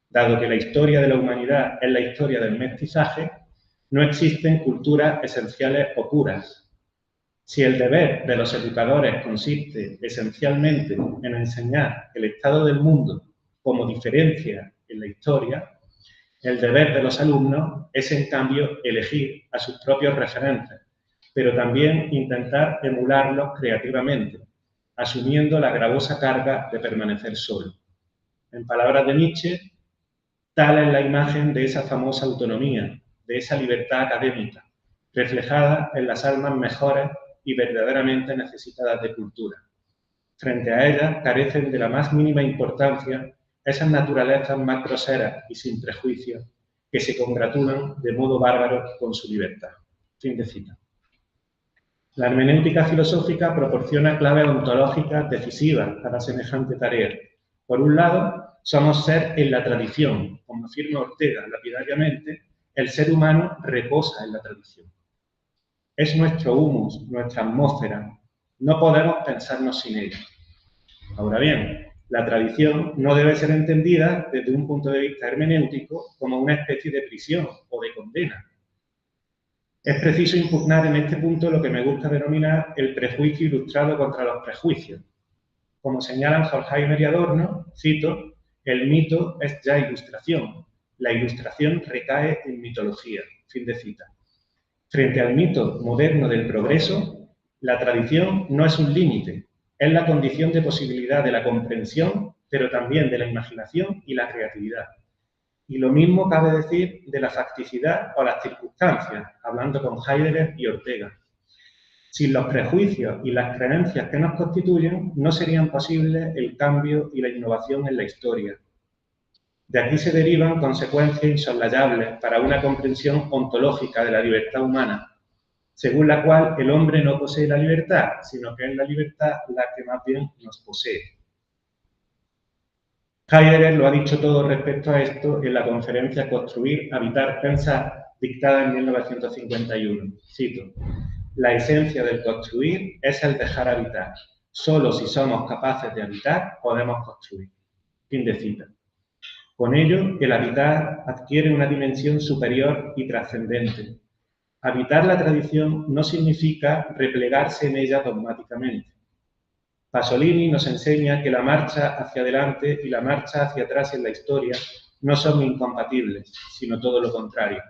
Dado que la historia de la humanidad es la historia del mestizaje, no existen culturas esenciales o puras. Si el deber de los educadores consiste esencialmente en enseñar el estado del mundo como diferencia en la historia, el deber de los alumnos es, en cambio, elegir a sus propios referentes, pero también intentar emularlos creativamente, asumiendo la gravosa carga de permanecer solo. En palabras de Nietzsche, tal es la imagen de esa famosa autonomía, de esa libertad académica, reflejada en las almas mejores y verdaderamente necesitadas de cultura. Frente a ellas carecen de la más mínima importancia esas naturalezas más groseras y sin prejuicios que se congratulan de modo bárbaro con su libertad. Fin de cita. La hermenéutica filosófica proporciona claves ontológicas decisivas para semejante tarea. Por un lado, somos ser en la tradición. Como afirma Ortega lapidariamente, el ser humano reposa en la tradición. Es nuestro humus, nuestra atmósfera. No podemos pensarnos sin ella. Ahora bien, la tradición no debe ser entendida desde un punto de vista hermenéutico como una especie de prisión o de condena. Es preciso impugnar en este punto lo que me gusta denominar el prejuicio ilustrado contra los prejuicios. Como señalan Horkheimer y Adorno, cito, el mito es ya ilustración, la ilustración recae en mitología. Fin de cita. Frente al mito moderno del progreso, la tradición no es un límite, es la condición de posibilidad de la comprensión, pero también de la imaginación y la creatividad. Y lo mismo cabe decir de la facticidad o las circunstancias, hablando con Heidegger y Ortega. Sin los prejuicios y las creencias que nos constituyen, no serían posibles el cambio y la innovación en la historia. De aquí se derivan consecuencias insoslayables para una comprensión ontológica de la libertad humana, según la cual el hombre no posee la libertad, sino que es la libertad la que más bien nos posee. Heidegger lo ha dicho todo respecto a esto en la conferencia Construir, Habitar, Pensar, dictada en 1951. Cito: la esencia del construir es el dejar habitar. Solo si somos capaces de habitar, podemos construir. Fin de cita. Con ello, el habitar adquiere una dimensión superior y trascendente. Habitar la tradición no significa replegarse en ella dogmáticamente. Pasolini nos enseña que la marcha hacia adelante y la marcha hacia atrás en la historia no son incompatibles, sino todo lo contrario.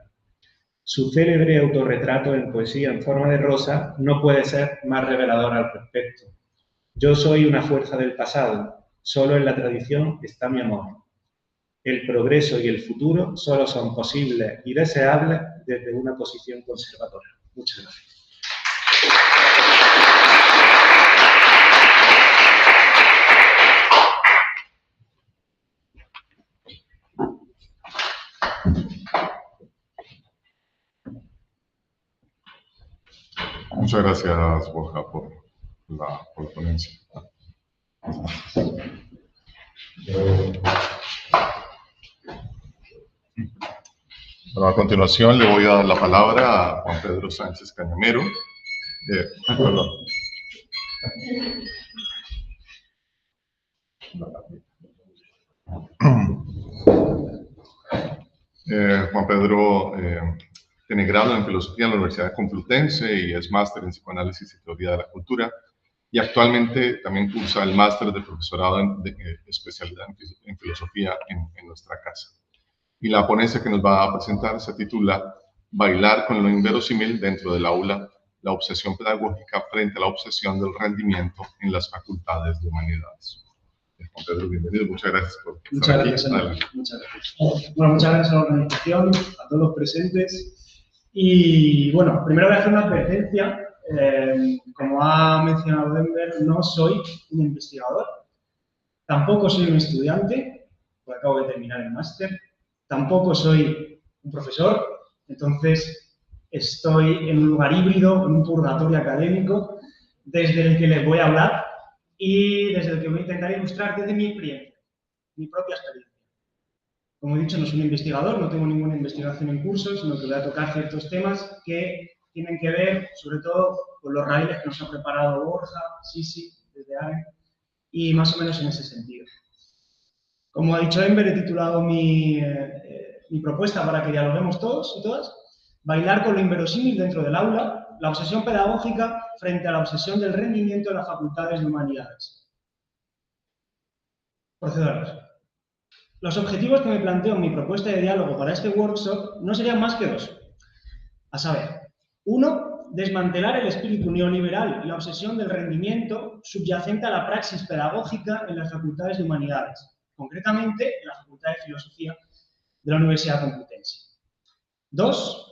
Su célebre autorretrato en Poesía en forma de rosa no puede ser más revelador al respecto. Yo soy una fuerza del pasado, solo en la tradición está mi amor. El progreso y el futuro solo son posibles y deseables desde una posición conservadora. Muchas gracias. Muchas gracias, Borja, por la ponencia. Bueno, a continuación le voy a dar la palabra a Juan Pedro Sánchez Cañamero. Perdón. Juan Pedro tiene grado en Filosofía en la Universidad Complutense y es máster en Psicoanálisis y Teoría de la Cultura. Y actualmente también cursa el máster de profesorado de especialidad en Filosofía en nuestra casa. Y la ponencia que nos va a presentar se titula Bailar con lo inverosímil dentro del aula, la obsesión pedagógica frente a la obsesión del rendimiento en las facultades de humanidades. Juan Pedro, bienvenido. Muchas gracias por estar aquí. Muchas gracias. Bueno, muchas gracias a la organización, a todos los presentes. Y bueno, primero voy a hacer una advertencia. Como ha mencionado Enver, no soy un investigador, tampoco soy un estudiante, porque acabo de terminar el máster, tampoco soy un profesor, entonces estoy en un lugar híbrido, en un purgatorio académico, desde el que les voy a hablar y desde el que voy a intentar ilustrar desde mi experiencia, mi propia experiencia. Como he dicho, no soy un investigador, no tengo ninguna investigación en curso, sino que voy a tocar ciertos temas que tienen que ver, sobre todo, con los raíles que nos ha preparado Borja, Sisi, desde ARE, y más o menos en ese sentido. Como ha dicho Enver, he titulado mi propuesta para que dialoguemos todos y todas, Bailar con lo inverosímil dentro del aula, la obsesión pedagógica frente a la obsesión del rendimiento de las facultades de humanidades. Procedemos. Los objetivos que me planteo en mi propuesta de diálogo para este workshop no serían más que dos. A saber, 1. Desmantelar el espíritu neoliberal y la obsesión del rendimiento subyacente a la praxis pedagógica en las facultades de humanidades, concretamente en la Facultad de Filosofía de la Universidad Complutense. 2.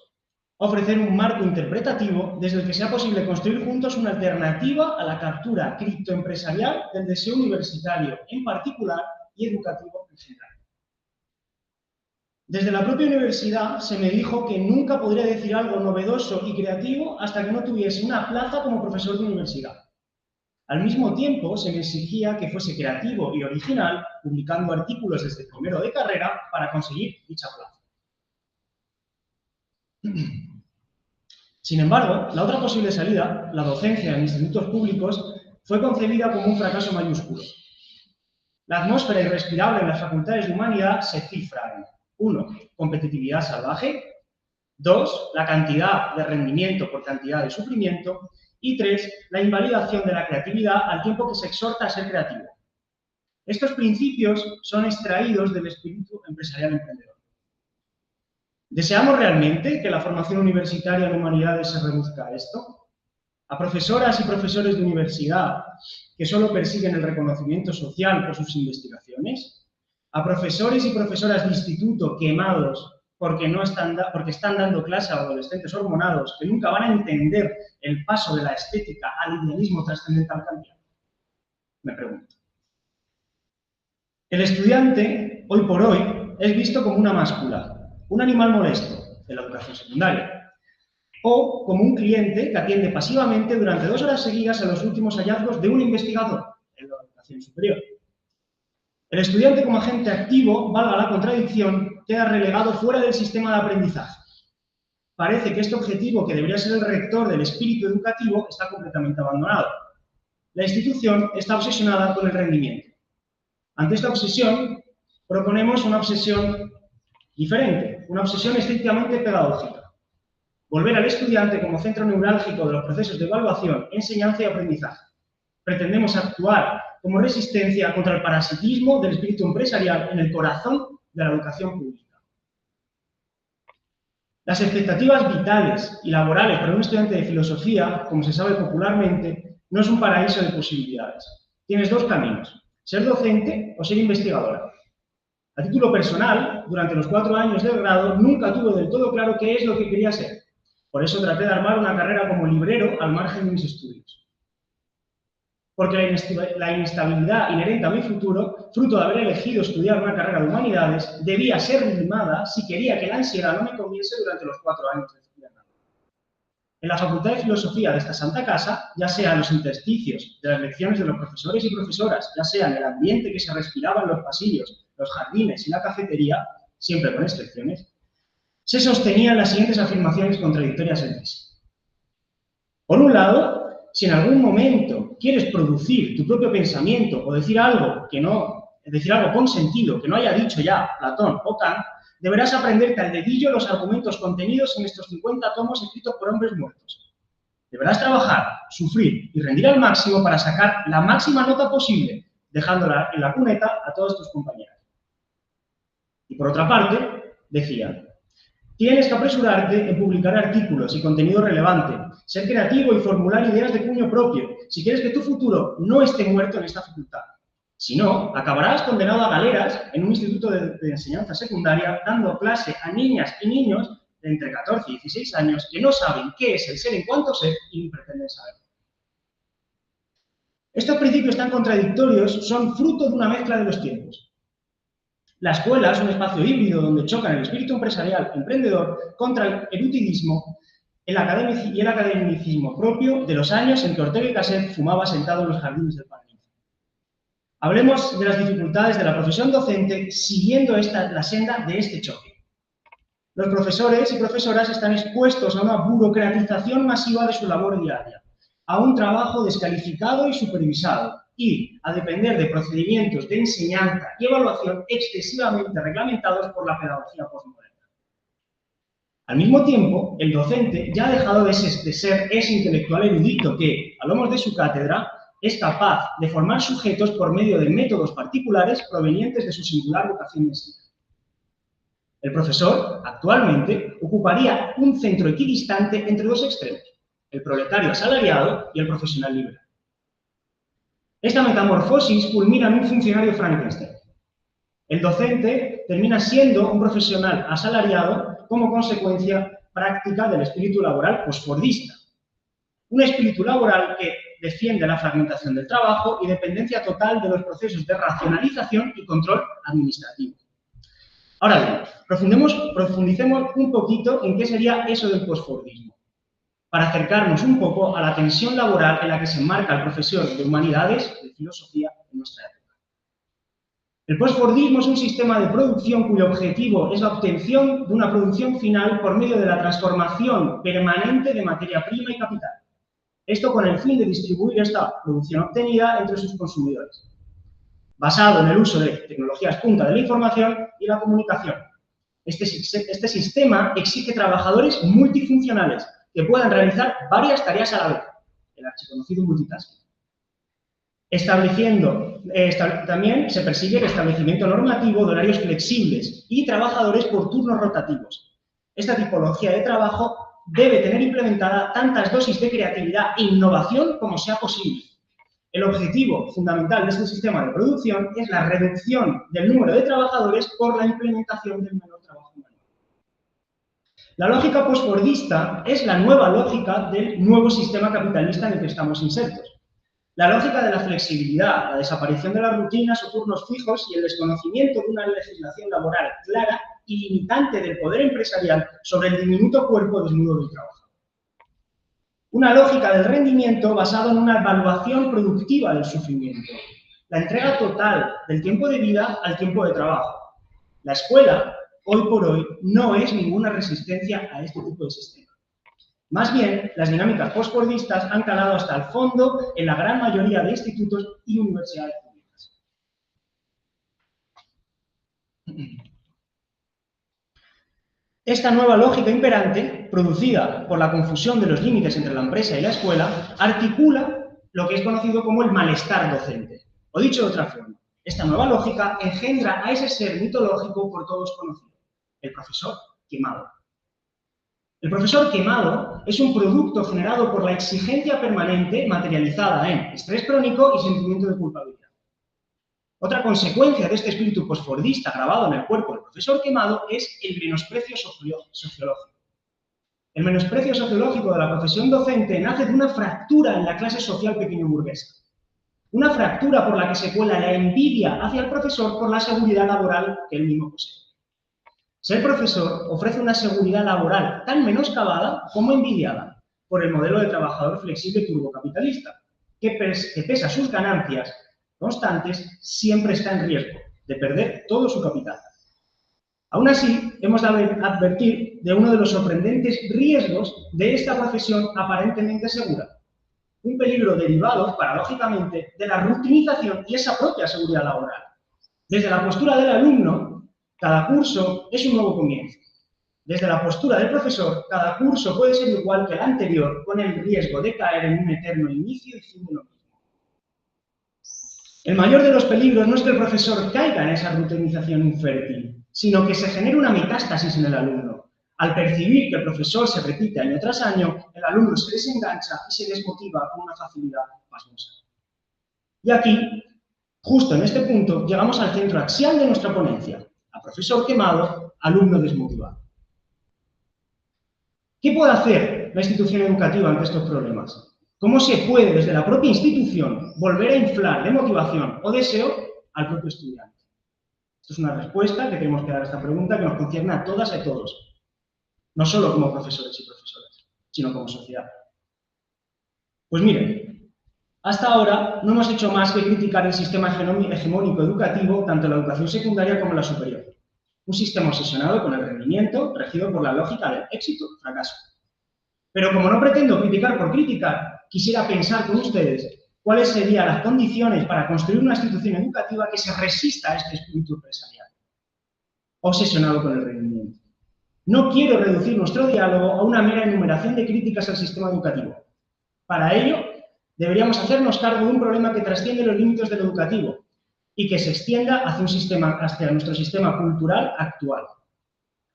Ofrecer un marco interpretativo desde el que sea posible construir juntos una alternativa a la captura criptoempresarial del deseo universitario en particular y educativo en general. Desde la propia universidad se me dijo que nunca podría decir algo novedoso y creativo hasta que no tuviese una plaza como profesor de universidad. Al mismo tiempo, se me exigía que fuese creativo y original, publicando artículos desde primero de carrera para conseguir dicha plaza. Sin embargo, la otra posible salida, la docencia en institutos públicos, fue concebida como un fracaso mayúsculo. La atmósfera irrespirable en las facultades de humanidad se cifra en 1. Competitividad salvaje. 2. La cantidad de rendimiento por cantidad de sufrimiento. Y 3. La invalidación de la creatividad al tiempo que se exhorta a ser creativo. Estos principios son extraídos del espíritu empresarial emprendedor. ¿Deseamos realmente que la formación universitaria en humanidades se reduzca a esto? ¿A profesoras y profesores de universidad que solo persiguen el reconocimiento social por sus investigaciones? ¿A profesores y profesoras de instituto quemados porque están dando clase a adolescentes hormonados que nunca van a entender el paso de la estética al idealismo trascendental kantiano? Me pregunto. El estudiante, hoy por hoy, es visto como una máscula, un animal molesto en la educación secundaria, o como un cliente que atiende pasivamente durante 2 horas seguidas a los últimos hallazgos de un investigador en la educación superior. El estudiante como agente activo, valga la contradicción, queda relegado fuera del sistema de aprendizaje. Parece que este objetivo, que debería ser el rector del espíritu educativo, está completamente abandonado. La institución está obsesionada con el rendimiento. Ante esta obsesión, proponemos una obsesión diferente, una obsesión estrictamente pedagógica. Volver al estudiante como centro neurálgico de los procesos de evaluación, enseñanza y aprendizaje. Pretendemos actuar como resistencia contra el parasitismo del espíritu empresarial en el corazón de la educación pública. Las expectativas vitales y laborales para un estudiante de filosofía, como se sabe popularmente, no es un paraíso de posibilidades. Tienes 2 caminos: ser docente o ser investigadora. A título personal, durante los 4 años del grado, nunca tuve del todo claro qué es lo que quería ser. Por eso traté de armar una carrera como librero al margen de mis estudios. Porque la inestabilidad inherente a mi futuro, fruto de haber elegido estudiar una carrera de humanidades, debía ser limada si quería que la ansiedad no me comiese durante los 4 años de estudiar. En la Facultad de Filosofía de esta Santa Casa, ya sean los intersticios de las lecciones de los profesores y profesoras, ya sea en el ambiente que se respiraba en los pasillos, los jardines y la cafetería, siempre con excepciones, se sostenían las siguientes afirmaciones contradictorias entre sí. Por un lado, si en algún momento quieres producir tu propio pensamiento o decir algo con sentido que no haya dicho ya Platón o Kant, deberás aprenderte al dedillo los argumentos contenidos en estos 50 tomos escritos por hombres muertos. Deberás trabajar, sufrir y rendir al máximo para sacar la máxima nota posible, dejándola en la cuneta a todos tus compañeros. Y por otra parte, decía: tienes que apresurarte en publicar artículos y contenido relevante, ser creativo y formular ideas de puño propio, si quieres que tu futuro no esté muerto en esta facultad. Si no, acabarás condenado a galeras en un instituto de enseñanza secundaria dando clase a niñas y niños de entre 14 y 16 años que no saben qué es el ser en cuanto ser y ni pretenden saber. Estos principios tan contradictorios son fruto de una mezcla de los tiempos. La escuela es un espacio híbrido donde chocan el espíritu empresarial emprendedor contra el erudidismo y el academicismo propio de los años en que Ortega y Gasset fumaba sentado en los jardines del Parlamento. Hablemos de las dificultades de la profesión docente siguiendo la senda de este choque. Los profesores y profesoras están expuestos a una burocratización masiva de su labor diaria, a un trabajo descalificado y supervisado, y a depender de procedimientos de enseñanza y evaluación excesivamente reglamentados por la pedagogía postmoderna. Al mismo tiempo, el docente ya ha dejado de ser ese intelectual erudito que, a lomos de su cátedra, es capaz de formar sujetos por medio de métodos particulares provenientes de su singular vocación de enseñanza. El profesor, actualmente, ocuparía un centro equidistante entre 2 extremos: el proletario asalariado y el profesional liberal. Esta metamorfosis culmina en un funcionario Frankenstein. El docente termina siendo un profesional asalariado como consecuencia práctica del espíritu laboral posfordista. Un espíritu laboral que defiende la fragmentación del trabajo y dependencia total de los procesos de racionalización y control administrativo. Ahora bien, profundicemos un poquito en qué sería eso del posfordismo, para acercarnos un poco a la tensión laboral en la que se enmarca el profesor de humanidades, de filosofía, en nuestra época. El posfordismo es un sistema de producción cuyo objetivo es la obtención de una producción final por medio de la transformación permanente de materia prima y capital. Esto con el fin de distribuir esta producción obtenida entre sus consumidores, basado en el uso de tecnologías punta de la información y la comunicación. Este sistema exige trabajadores multifuncionales que puedan realizar varias tareas a la vez, el archiconocido multitasking. También se persigue el establecimiento normativo de horarios flexibles y trabajadores por turnos rotativos. Esta tipología de trabajo debe tener implementada tantas dosis de creatividad e innovación como sea posible. El objetivo fundamental de este sistema de producción es la reducción del número de trabajadores por la implementación del menor trabajo humano. La lógica posfordista es la nueva lógica del nuevo sistema capitalista en el que estamos insertos. La lógica de la flexibilidad, la desaparición de las rutinas o turnos fijos y el desconocimiento de una legislación laboral clara y limitante del poder empresarial sobre el diminuto cuerpo desnudo del trabajo. Una lógica del rendimiento basada en una evaluación productiva del sufrimiento. La entrega total del tiempo de vida al tiempo de trabajo. La escuela, hoy por hoy, no es ninguna resistencia a este tipo de sistema. Más bien, las dinámicas postfordistas han calado hasta el fondo en la gran mayoría de institutos y universidades públicas. Esta nueva lógica imperante, producida por la confusión de los límites entre la empresa y la escuela, articula lo que es conocido como el malestar docente. O dicho de otra forma, esta nueva lógica engendra a ese ser mitológico por todos conocido, el profesor quemado. El profesor quemado es un producto generado por la exigencia permanente materializada en estrés crónico y sentimiento de culpabilidad. Otra consecuencia de este espíritu posfordista grabado en el cuerpo del profesor quemado es el menosprecio sociológico. El menosprecio sociológico de la profesión docente nace de una fractura en la clase social pequeño-burguesa. Una fractura por la que se cuela la envidia hacia el profesor por la seguridad laboral que él mismo posee. Ser profesor ofrece una seguridad laboral tan menoscabada como envidiada por el modelo de trabajador flexible turbocapitalista, que pese a sus ganancias constantes, siempre está en riesgo de perder todo su capital. Aún así, hemos de advertir de uno de los sorprendentes riesgos de esta profesión aparentemente segura. Un peligro derivado, paradójicamente, de la rutinización y esa propia seguridad laboral. Desde la postura del alumno, cada curso es un nuevo comienzo. Desde la postura del profesor, cada curso puede ser igual que el anterior, con el riesgo de caer en un eterno inicio y fin de lo mismo. El mayor de los peligros no es que el profesor caiga en esa rutinización infértil, sino que se genere una metástasis en el alumno. Al percibir que el profesor se repite año tras año, el alumno se desengancha y se desmotiva con una facilidad pasmosa. Y aquí, justo en este punto, llegamos al centro axial de nuestra ponencia. A profesor quemado, alumno desmotivado. ¿Qué puede hacer la institución educativa ante estos problemas? ¿Cómo se puede, desde la propia institución, volver a inflar de motivación o deseo al propio estudiante? Esto es una respuesta que tenemos que dar a esta pregunta que nos concierne a todas y a todos. No solo como profesores y profesoras, sino como sociedad. Pues miren, hasta ahora no hemos hecho más que criticar el sistema hegemónico educativo, tanto en la educación secundaria como en la superior. Un sistema obsesionado con el rendimiento, regido por la lógica del éxito-fracaso. Pero como no pretendo criticar por criticar, quisiera pensar con ustedes cuáles serían las condiciones para construir una institución educativa que se resista a este espíritu empresarial, obsesionado con el rendimiento. No quiero reducir nuestro diálogo a una mera enumeración de críticas al sistema educativo. Para ello, deberíamos hacernos cargo de un problema que trasciende los límites del educativo y que se extienda hacia nuestro sistema cultural actual.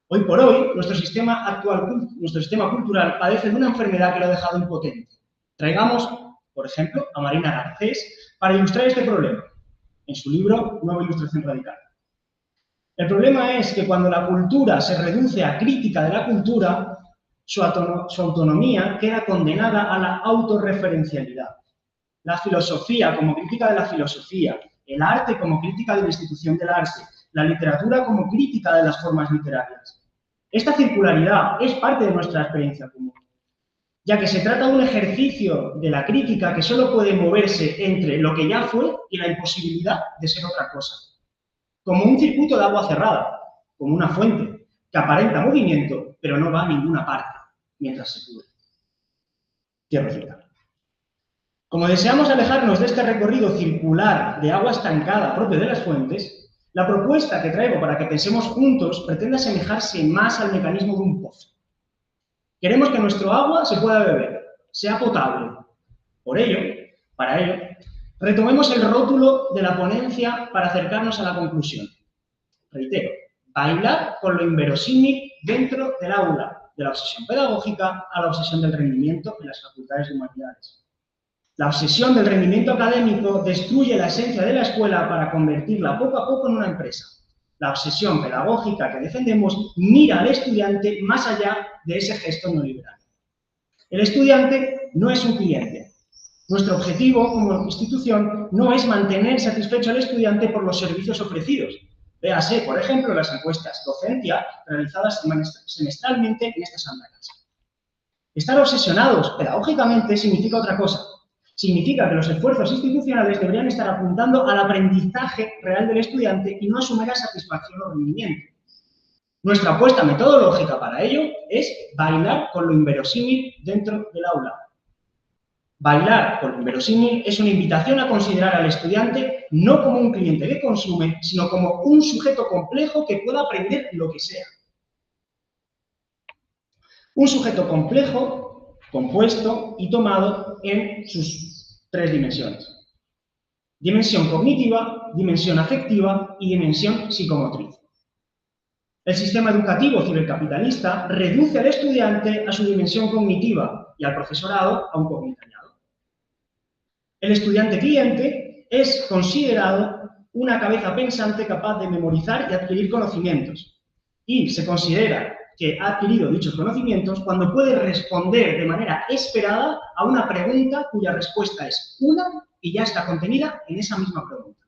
Hoy por hoy, nuestro sistema cultural padece de una enfermedad que lo ha dejado impotente. Traigamos, por ejemplo, a Marina Garcés para ilustrar este problema, en su libro Nueva Ilustración Radical. El problema es que cuando la cultura se reduce a crítica de la cultura, su autonomía queda condenada a la autorreferencialidad. La filosofía como crítica de la filosofía, el arte como crítica de la institución del arte, la literatura como crítica de las formas literarias. Esta circularidad es parte de nuestra experiencia común, ya que se trata de un ejercicio de la crítica que solo puede moverse entre lo que ya fue y la imposibilidad de ser otra cosa. Como un circuito de agua cerrada, como una fuente, que aparenta movimiento, pero no va a ninguna parte, mientras se pudre. Cierro cita. Como deseamos alejarnos de este recorrido circular de agua estancada propio de las fuentes, la propuesta que traigo para que pensemos juntos pretende asemejarse más al mecanismo de un pozo. Queremos que nuestro agua se pueda beber, sea potable. Para ello, retomemos el rótulo de la ponencia para acercarnos a la conclusión. Reitero, bailar con lo inverosímil dentro del aula, de la obsesión pedagógica a la obsesión del rendimiento en las facultades de humanidades. La obsesión del rendimiento académico destruye la esencia de la escuela para convertirla poco a poco en una empresa. La obsesión pedagógica que defendemos mira al estudiante más allá de ese gesto neoliberal. El estudiante no es un cliente. Nuestro objetivo como institución no es mantener satisfecho al estudiante por los servicios ofrecidos. Véase, por ejemplo, las encuestas docencia realizadas semestralmente en esta Santa Casa. Estar obsesionados pedagógicamente significa otra cosa. Significa que los esfuerzos institucionales deberían estar apuntando al aprendizaje real del estudiante y no a su mera satisfacción o rendimiento. Nuestra apuesta metodológica para ello es bailar con lo inverosímil dentro del aula. Bailar con lo inverosímil es una invitación a considerar al estudiante no como un cliente que consume, sino como un sujeto complejo que pueda aprender lo que sea. Un sujeto complejo, compuesto y tomado en sus tres dimensiones. Dimensión cognitiva, dimensión afectiva y dimensión psicomotriz. El sistema educativo cibercapitalista reduce al estudiante a su dimensión cognitiva y al profesorado a un comunitario. El estudiante cliente es considerado una cabeza pensante capaz de memorizar y adquirir conocimientos. Y se considera que ha adquirido dichos conocimientos cuando puede responder de manera esperada a una pregunta cuya respuesta es una y ya está contenida en esa misma pregunta.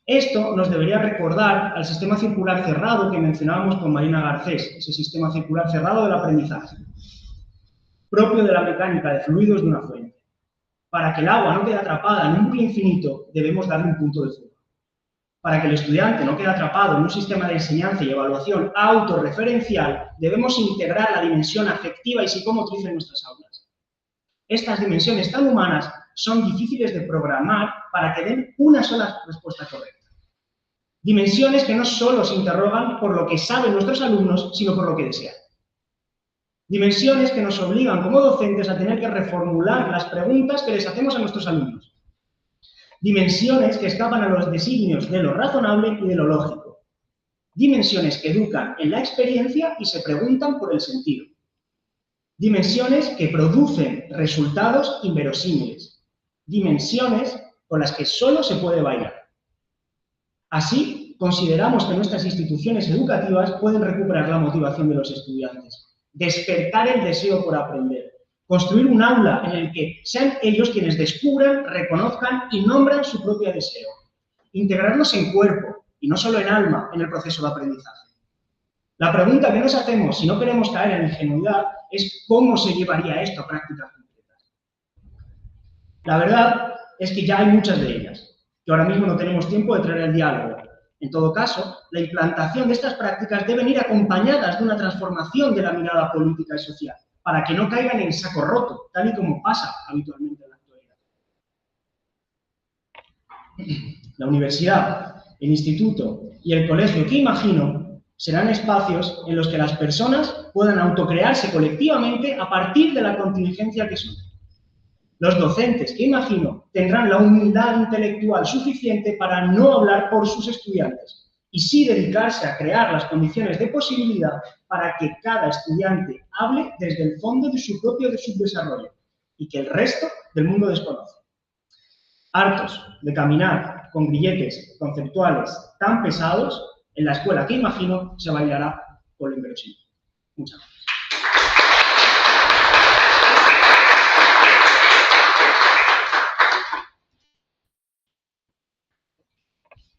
Esto nos debería recordar al sistema circular cerrado que mencionábamos con Marina Garcés, ese sistema circular cerrado del aprendizaje, propio de la mecánica de fluidos de una fuente. Para que el agua no quede atrapada en un bucle infinito, debemos darle un punto de fuga. Para que el estudiante no quede atrapado en un sistema de enseñanza y evaluación autorreferencial, debemos integrar la dimensión afectiva y psicomotriz en nuestras aulas. Estas dimensiones tan humanas son difíciles de programar para que den una sola respuesta correcta. Dimensiones que no solo se interrogan por lo que saben nuestros alumnos, sino por lo que desean. Dimensiones que nos obligan como docentes a tener que reformular las preguntas que les hacemos a nuestros alumnos. Dimensiones que escapan a los designios de lo razonable y de lo lógico. Dimensiones que educan en la experiencia y se preguntan por el sentido. Dimensiones que producen resultados inverosímiles. Dimensiones con las que solo se puede bailar. Así, consideramos que nuestras instituciones educativas pueden recuperar la motivación de los estudiantes, despertar el deseo por aprender, construir un aula en el que sean ellos quienes descubran, reconozcan y nombran su propio deseo. Integrarlos en cuerpo, y no solo en alma, en el proceso de aprendizaje. La pregunta que nos hacemos, si no queremos caer en ingenuidad, es cómo se llevaría esto a prácticas concretas. La verdad es que ya hay muchas de ellas, que ahora mismo no tenemos tiempo de traer el diálogo. En todo caso, la implantación de estas prácticas deben ir acompañadas de una transformación de la mirada política y social, para que no caigan en saco roto, tal y como pasa habitualmente en la actualidad. La universidad, el instituto y el colegio que imagino serán espacios en los que las personas puedan autocrearse colectivamente a partir de la contingencia que son. Los docentes que imagino tendrán la humildad intelectual suficiente para no hablar por sus estudiantes y sí dedicarse a crear las condiciones de posibilidad para que cada estudiante hable desde el fondo de su propio subdesarrollo y que el resto del mundo desconoce. Hartos de caminar con grilletes conceptuales tan pesados, en la escuela que imagino se bailará con lo inverosímil. Muchas gracias.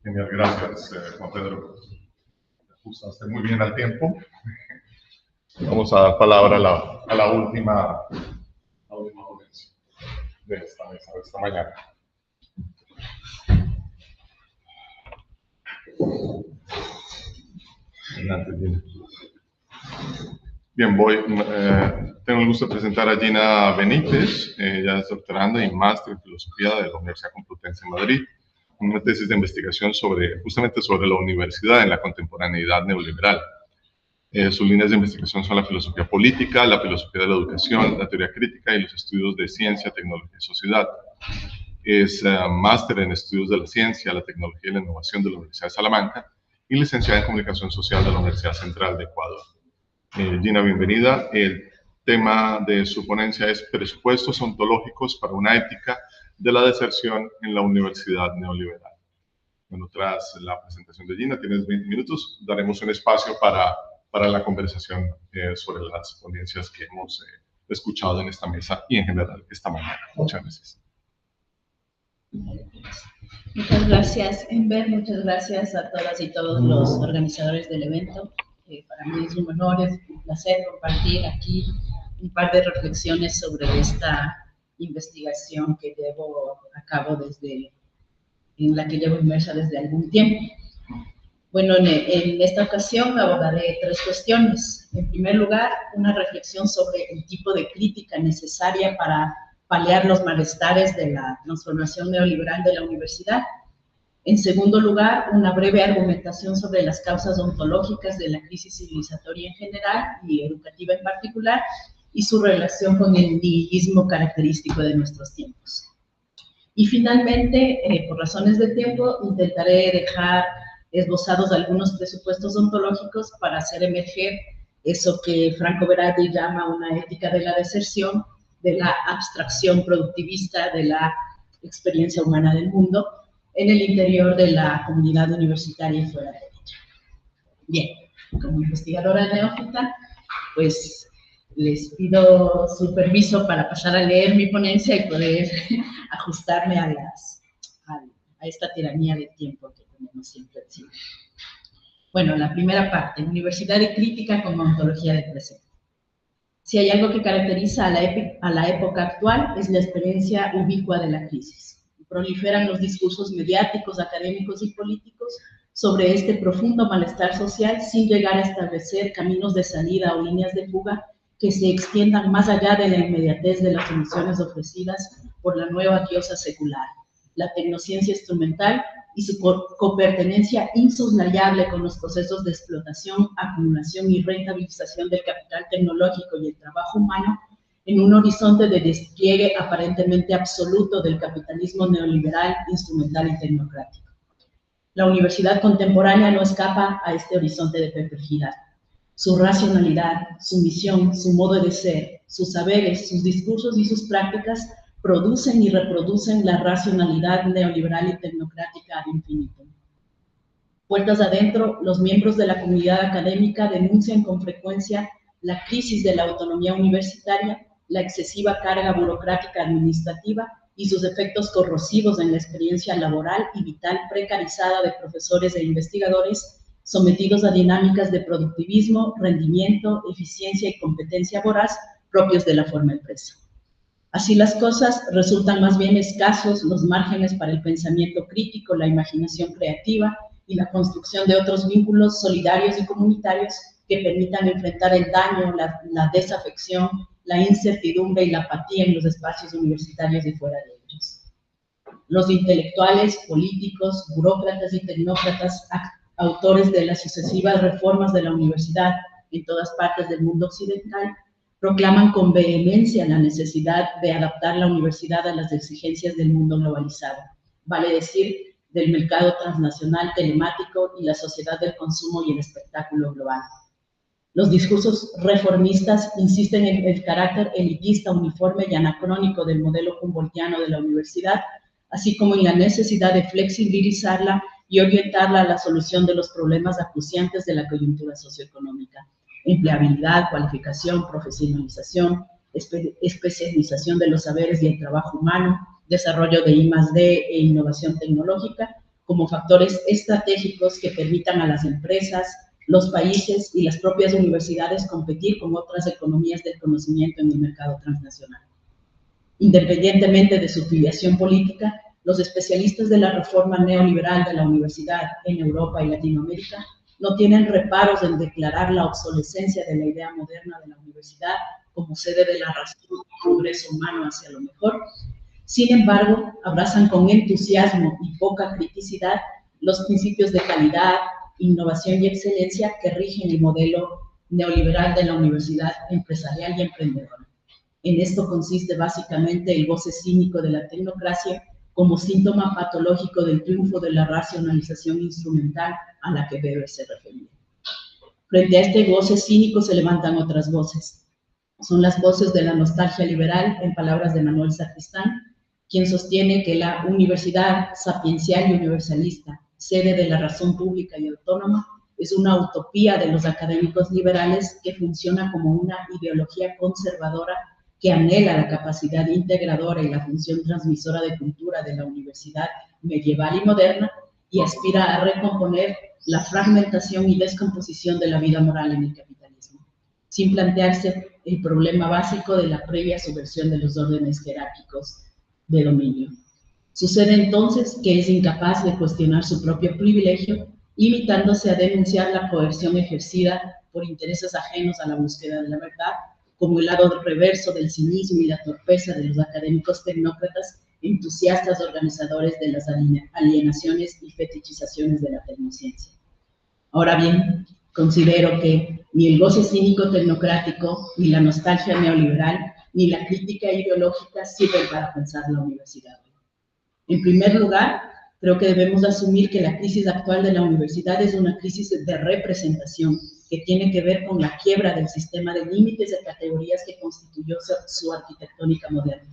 Genial, gracias, Juan Pedro. Ajustaste muy bien al tiempo. Vamos a dar palabra a la última ponencia de esta mesa, de esta mañana. Bien, tengo el gusto de presentar a Gina Benítez. Ella es doctoranda y máster en filosofía de la Universidad Complutense de Madrid, una tesis de investigación justamente sobre la universidad en la contemporaneidad neoliberal. Sus líneas de investigación son la filosofía política, la filosofía de la educación, la teoría crítica y los estudios de ciencia, tecnología y sociedad. Es máster en estudios de la ciencia, la tecnología y la innovación de la Universidad de Salamanca y licenciada en comunicación social de la Universidad Central de Ecuador. Gina, bienvenida. El tema de su ponencia es presupuestos ontológicos para una ética de la deserción en la universidad neoliberal. Bueno, tras la presentación de Gina, tienes 20 minutos, daremos un espacio para la conversación sobre las ponencias que hemos escuchado en esta mesa y en general esta mañana. Muchas gracias. Muchas gracias, Enver. Muchas gracias a todas y todos los organizadores del evento. Para mí es un honor, es un placer compartir aquí un par de reflexiones sobre esta investigación que llevo a cabo en la que llevo inmersa desde algún tiempo. Bueno, en esta ocasión abordaré 3 cuestiones. En primer lugar, una reflexión sobre el tipo de crítica necesaria para paliar los malestares de la transformación neoliberal de la universidad. En segundo lugar, una breve argumentación sobre las causas ontológicas de la crisis civilizatoria en general y educativa en particular, y su relación con el nihilismo característico de nuestros tiempos. Y finalmente, por razones de tiempo, intentaré dejar esbozados algunos presupuestos ontológicos para hacer emerger eso que Franco Berardi llama una ética de la deserción, de la abstracción productivista de la experiencia humana del mundo en el interior de la comunidad universitaria y fuera de ella. Bien, como investigadora neófita, pues les pido su permiso para pasar a leer mi ponencia y poder ajustarme a esta tiranía de tiempo que tenemos siempre encima. Bueno, la primera parte, Universidad y Crítica como ontología del presente. Si hay algo que caracteriza a la época actual, es la experiencia ubicua de la crisis. Proliferan los discursos mediáticos, académicos y políticos sobre este profundo malestar social sin llegar a establecer caminos de salida o líneas de fuga que se extiendan más allá de la inmediatez de las soluciones ofrecidas por la nueva diosa secular, la tecnociencia instrumental y su copertenencia insoslayable con los procesos de explotación, acumulación y rentabilización del capital tecnológico y el trabajo humano en un horizonte de despliegue aparentemente absoluto del capitalismo neoliberal, instrumental y tecnocrático. La universidad contemporánea no escapa a este horizonte de perplejidad. Su racionalidad, su misión, su modo de ser, sus saberes, sus discursos y sus prácticas producen y reproducen la racionalidad neoliberal y tecnocrática ad infinitum. Puertas adentro, los miembros de la comunidad académica denuncian con frecuencia la crisis de la autonomía universitaria, la excesiva carga burocrática administrativa y sus efectos corrosivos en la experiencia laboral y vital precarizada de profesores e investigadores sometidos a dinámicas de productivismo, rendimiento, eficiencia y competencia voraz propios de la forma empresa. Así las cosas, resultan más bien escasos los márgenes para el pensamiento crítico, la imaginación creativa y la construcción de otros vínculos solidarios y comunitarios que permitan enfrentar el daño, la desafección, la incertidumbre y la apatía en los espacios universitarios y fuera de ellos. Los intelectuales, políticos, burócratas y tecnócratas, autores de las sucesivas reformas de la universidad en todas partes del mundo occidental, proclaman con vehemencia la necesidad de adaptar la universidad a las exigencias del mundo globalizado, vale decir, del mercado transnacional telemático y la sociedad del consumo y el espectáculo global. Los discursos reformistas insisten en el carácter elitista, uniforme y anacrónico del modelo humboldtiano de la universidad, así como en la necesidad de flexibilizarla y orientarla a la solución de los problemas acuciantes de la coyuntura socioeconómica. Empleabilidad, cualificación, profesionalización, especialización de los saberes y el trabajo humano, desarrollo de I+D e innovación tecnológica como factores estratégicos que permitan a las empresas, los países y las propias universidades competir con otras economías del conocimiento en el mercado transnacional. Independientemente de su filiación política, los especialistas de la reforma neoliberal de la universidad en Europa y Latinoamérica no tienen reparos en declarar la obsolescencia de la idea moderna de la universidad como sede de la razón y progreso humano hacia lo mejor. Sin embargo, abrazan con entusiasmo y poca criticidad los principios de calidad, innovación y excelencia que rigen el modelo neoliberal de la universidad empresarial y emprendedora. En esto consiste básicamente el goce cínico de la tecnocracia como síntoma patológico del triunfo de la racionalización instrumental a la que Weber se refería. Frente a este goce cínico se levantan otras voces. Son las voces de la nostalgia liberal, en palabras de Manuel Sacristán, quien sostiene que la universidad sapiencial y universalista, sede de la razón pública y autónoma, es una utopía de los académicos liberales que funciona como una ideología conservadora que anhela la capacidad integradora y la función transmisora de cultura de la universidad medieval y moderna y aspira a recomponer la fragmentación y descomposición de la vida moral en el capitalismo, sin plantearse el problema básico de la previa subversión de los órdenes jerárquicos de dominio. Sucede entonces que es incapaz de cuestionar su propio privilegio, limitándose a denunciar la coerción ejercida por intereses ajenos a la búsqueda de la verdad, como el lado reverso del cinismo y la torpeza de los académicos tecnócratas, entusiastas organizadores de las alienaciones y fetichizaciones de la tecnociencia. Ahora bien, considero que ni el goce cínico tecnocrático, ni la nostalgia neoliberal, ni la crítica ideológica sirven para pensar la universidad. En primer lugar, creo que debemos asumir que la crisis actual de la universidad es una crisis de representación que tiene que ver con la quiebra del sistema de límites de categorías que constituyó su arquitectónica moderna.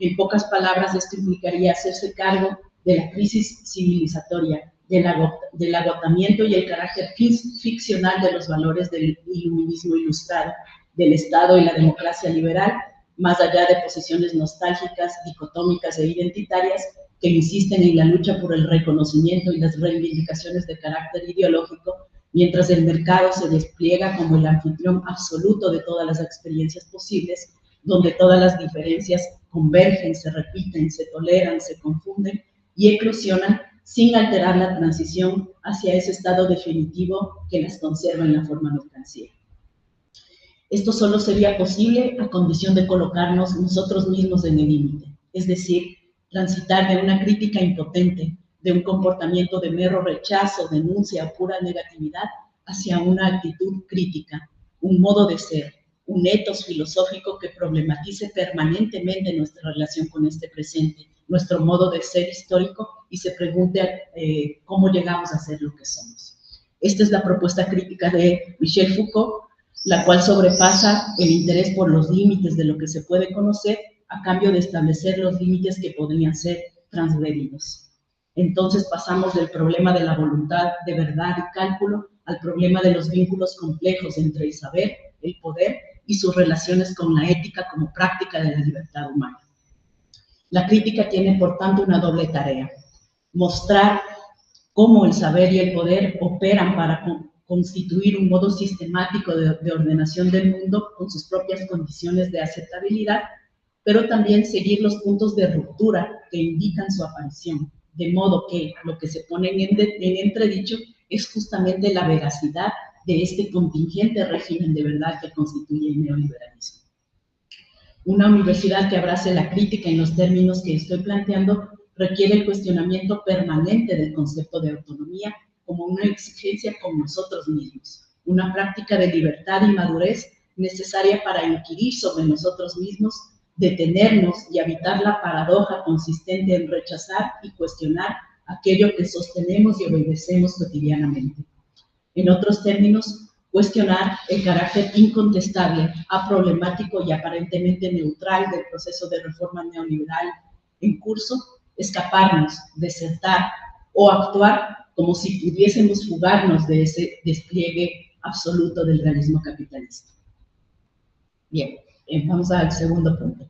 En pocas palabras, esto implicaría hacerse cargo de la crisis civilizatoria, del agotamiento y el carácter ficcional de los valores del iluminismo ilustrado, del Estado y la democracia liberal, más allá de posiciones nostálgicas, dicotómicas e identitarias que insisten en la lucha por el reconocimiento y las reivindicaciones de carácter ideológico, mientras el mercado se despliega como el anfitrión absoluto de todas las experiencias posibles, donde todas las diferencias convergen, se repiten, se toleran, se confunden y eclosionan sin alterar la transición hacia ese estado definitivo que las conserva en la forma mercancía. Esto solo sería posible a condición de colocarnos nosotros mismos en el límite, es decir, transitar de una crítica impotente, de un comportamiento de mero rechazo, denuncia o pura negatividad, hacia una actitud crítica, un modo de ser, un etos filosófico que problematice permanentemente nuestra relación con este presente, nuestro modo de ser histórico y se pregunte cómo llegamos a ser lo que somos. Esta es la propuesta crítica de Michel Foucault, la cual sobrepasa el interés por los límites de lo que se puede conocer a cambio de establecer los límites que podrían ser transgredidos. Entonces pasamos del problema de la voluntad de verdad y cálculo al problema de los vínculos complejos entre el saber, el poder y sus relaciones con la ética como práctica de la libertad humana. La crítica tiene, por tanto, una doble tarea: mostrar cómo el saber y el poder operan para constituir un modo sistemático de ordenación del mundo con sus propias condiciones de aceptabilidad, pero también seguir los puntos de ruptura que indican su aparición, de modo que lo que se pone en entredicho es justamente la veracidad de este contingente régimen de verdad que constituye el neoliberalismo. Una universidad que abrace la crítica en los términos que estoy planteando requiere el cuestionamiento permanente del concepto de autonomía como una exigencia con nosotros mismos, una práctica de libertad y madurez necesaria para inquirir sobre nosotros mismos, detenernos y evitar la paradoja consistente en rechazar y cuestionar aquello que sostenemos y obedecemos cotidianamente. En otros términos, cuestionar el carácter incontestable, aproblemático y aparentemente neutral del proceso de reforma neoliberal en curso, escaparnos, desertar o actuar como si pudiésemos fugarnos de ese despliegue absoluto del realismo capitalista. Bien, vamos al segundo punto.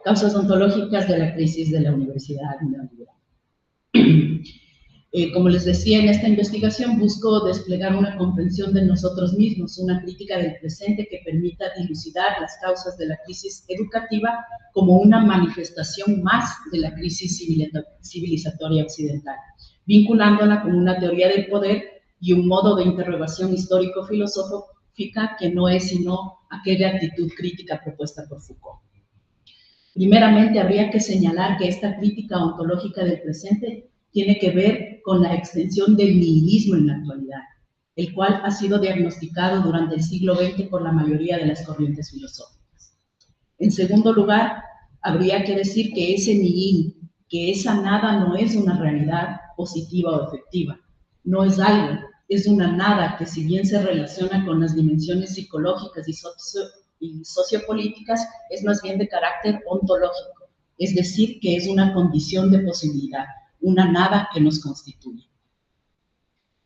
Causas ontológicas de la crisis de la universidad neoliberal. Como les decía, en esta investigación busco desplegar una comprensión de nosotros mismos, una crítica del presente que permita dilucidar las causas de la crisis educativa como una manifestación más de la crisis civilizatoria occidental, vinculándola con una teoría del poder y un modo de interrogación histórico-filosófica que no es sino aquella actitud crítica propuesta por Foucault. Primeramente, habría que señalar que esta crítica ontológica del presente tiene que ver con la extensión del nihilismo en la actualidad, el cual ha sido diagnosticado durante el siglo XX por la mayoría de las corrientes filosóficas. En segundo lugar, habría que decir que ese nihil, que esa nada no es una realidad positiva o efectiva, no es algo, es una nada que si bien se relaciona con las dimensiones psicológicas y sociopolíticas, es más bien de carácter ontológico, es decir, que es una condición de posibilidad, una nada que nos constituye.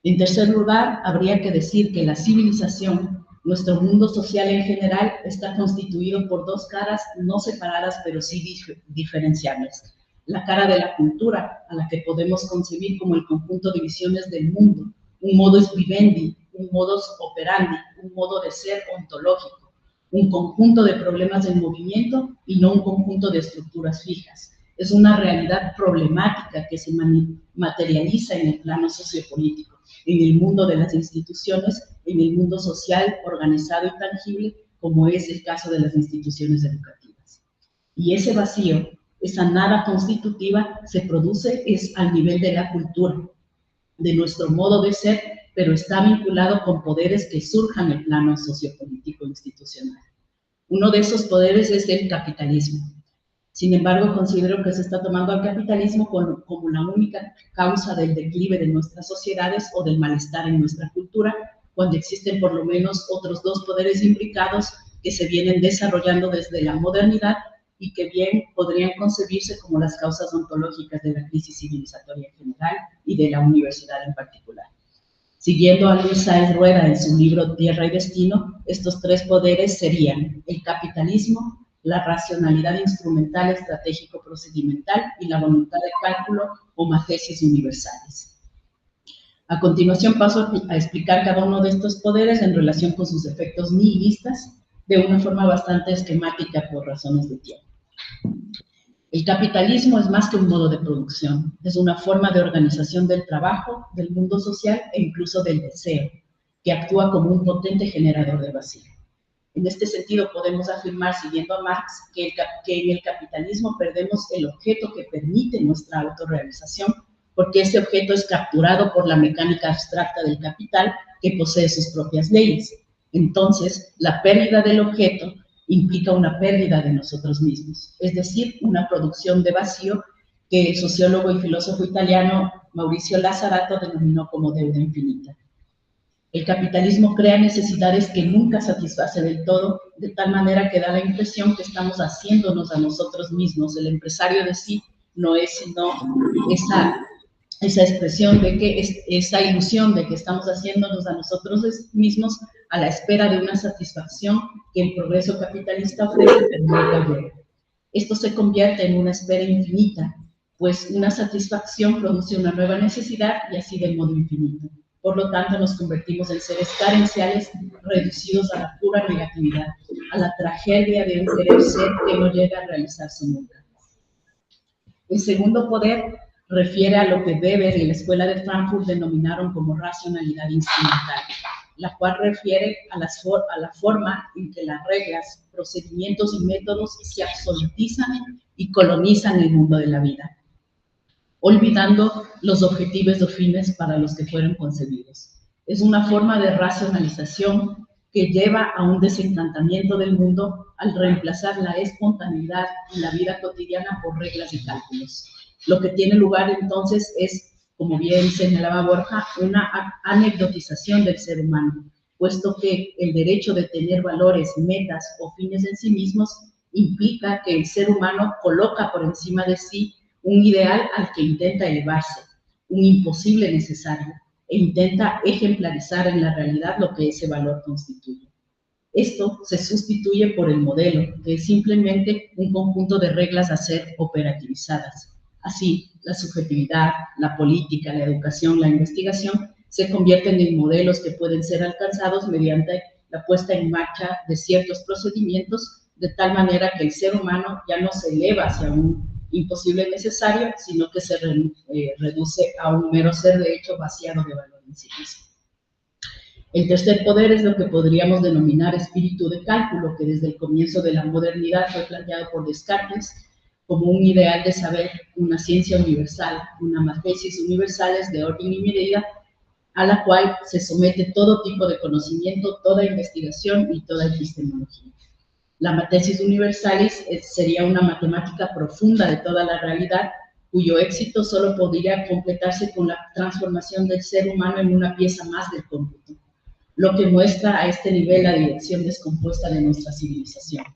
En tercer lugar, habría que decir que la civilización, nuestro mundo social en general, está constituido por dos caras no separadas, pero sí diferenciables. La cara de la cultura, a la que podemos concebir como el conjunto de visiones del mundo, un modus vivendi, un modus operandi, un modo de ser ontológico, un conjunto de problemas en movimiento y no un conjunto de estructuras fijas. Es una realidad problemática que se materializa en el plano sociopolítico, en el mundo de las instituciones, en el mundo social, organizado y tangible, como es el caso de las instituciones educativas. Y ese vacío, esa nada constitutiva, se produce al nivel de la cultura, de nuestro modo de ser, pero está vinculado con poderes que surjan en el plano sociopolítico institucional. Uno de esos poderes es el capitalismo. Sin embargo, considero que se está tomando al capitalismo como la única causa del declive de nuestras sociedades o del malestar en nuestra cultura, cuando existen por lo menos otros dos poderes imbricados que se vienen desarrollando desde la modernidad y que bien podrían concebirse como las causas ontológicas de la crisis civilizatoria en general y de la universidad en particular. Siguiendo a Luis Sáenz Rueda en su libro Tierra y Destino, estos tres poderes serían el capitalismo, la racionalidad instrumental, estratégico-procedimental y la voluntad de cálculo o matesis universales. A continuación paso a explicar cada uno de estos poderes en relación con sus efectos nihilistas de una forma bastante esquemática por razones de tiempo. El capitalismo es más que un modo de producción, es una forma de organización del trabajo, del mundo social e incluso del deseo, que actúa como un potente generador de vacío. En este sentido, podemos afirmar, siguiendo a Marx, que en el capitalismo perdemos el objeto que permite nuestra autorrealización, porque ese objeto es capturado por la mecánica abstracta del capital que posee sus propias leyes. Entonces, la pérdida del objeto implica una pérdida de nosotros mismos, es decir, una producción de vacío que el sociólogo y filósofo italiano Maurizio Lazzarato denominó como deuda infinita. El capitalismo crea necesidades que nunca satisface del todo, de tal manera que da la impresión que estamos haciéndonos a nosotros mismos. El empresario de sí no es sino esa expresión de que esa ilusión de que estamos haciéndonos a nosotros mismos a la espera de una satisfacción que el progreso capitalista ofrece, pero nunca llega. Esto se convierte en una espera infinita, pues una satisfacción produce una nueva necesidad y así de modo infinito. Por lo tanto, nos convertimos en seres carenciales, reducidos a la pura negatividad, a la tragedia de un querer ser que no llega a realizarse nunca. El segundo poder refiere a lo que Weber y la Escuela de Frankfurt denominaron como racionalidad instrumental, la cual refiere a la forma en que las reglas, procedimientos y métodos se absolutizan y colonizan el mundo de la vida, olvidando los objetivos o fines para los que fueron concebidos. Es una forma de racionalización que lleva a un desencantamiento del mundo al reemplazar la espontaneidad en la vida cotidiana por reglas y cálculos. Lo que tiene lugar entonces es, como bien señalaba Borja, una anecdotización del ser humano, puesto que el derecho de tener valores, metas o fines en sí mismos implica que el ser humano coloca por encima de sí un ideal al que intenta elevarse, un imposible necesario, e intenta ejemplarizar en la realidad lo que ese valor constituye. Esto se sustituye por el modelo, que es simplemente un conjunto de reglas a ser operativizadas. Así, la subjetividad, la política, la educación, la investigación se convierten en modelos que pueden ser alcanzados mediante la puesta en marcha de ciertos procedimientos, de tal manera que el ser humano ya no se eleva hacia un imposible necesario, sino que se reduce a un mero ser de hecho vaciado de valor en sí mismo. El tercer poder es lo que podríamos denominar espíritu de cálculo, que desde el comienzo de la modernidad fue planteado por Descartes como un ideal de saber, una ciencia universal, una matesis universales de orden y medida, a la cual se somete todo tipo de conocimiento, toda investigación y toda epistemología. La matesis universalis sería una matemática profunda de toda la realidad, cuyo éxito solo podría completarse con la transformación del ser humano en una pieza más del cómputo, lo que muestra a este nivel la dirección descompuesta de nuestra civilización.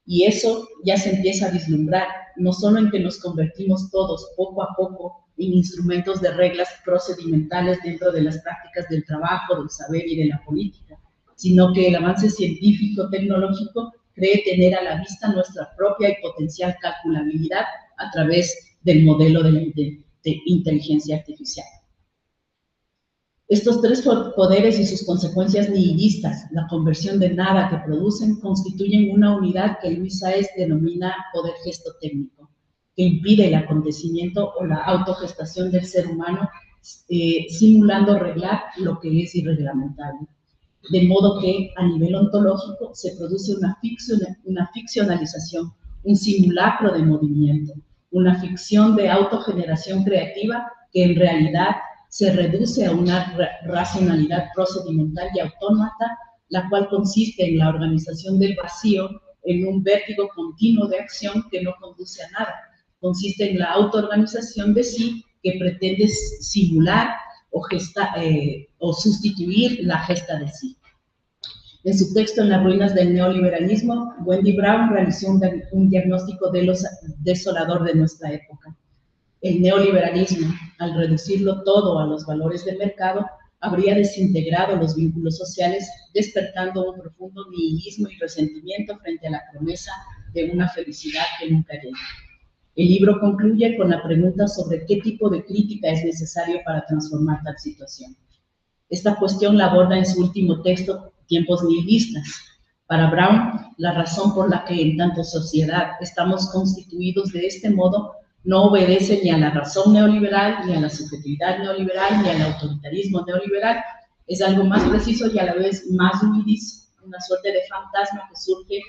Y eso ya se empieza a vislumbrar, no solo en que nos convertimos todos poco a poco en instrumentos de reglas procedimentales dentro de las prácticas del trabajo, del saber y de la política, sino que el avance científico-tecnológico cree tener a la vista nuestra propia y potencial calculabilidad a través del modelo de inteligencia artificial. Estos tres poderes y sus consecuencias nihilistas, la conversión de nada que producen, constituyen una unidad que Luis Sáez denomina poder gestotécnico, que impide el acontecimiento o la autogestación del ser humano, simulando reglar lo que es irreglamentable. De modo que, a nivel ontológico, se produce una ficcionalización, un simulacro de movimiento, una ficción de autogeneración creativa que en realidad se reduce a una racionalidad procedimental y autómata, la cual consiste en la organización del vacío en un vértigo continuo de acción que no conduce a nada. Consiste en la autoorganización de sí que pretende simular o sustituir la gesta de sí. En su texto En las ruinas del neoliberalismo, Wendy Brown realizó un diagnóstico desolador de nuestra época. El neoliberalismo, al reducirlo todo a los valores del mercado, habría desintegrado los vínculos sociales, despertando un profundo nihilismo y resentimiento frente a la promesa de una felicidad que nunca llega. El libro concluye con la pregunta sobre qué tipo de crítica es necesario para transformar tal situación. Esta cuestión la aborda en su último texto, Tiempos nihilistas. Para Brown, la razón por la que en tanto sociedad estamos constituidos de este modo no obedece ni a la razón neoliberal, ni a la subjetividad neoliberal, ni al autoritarismo neoliberal. Es algo más preciso y a la vez más nihilista, una suerte de fantasma que surge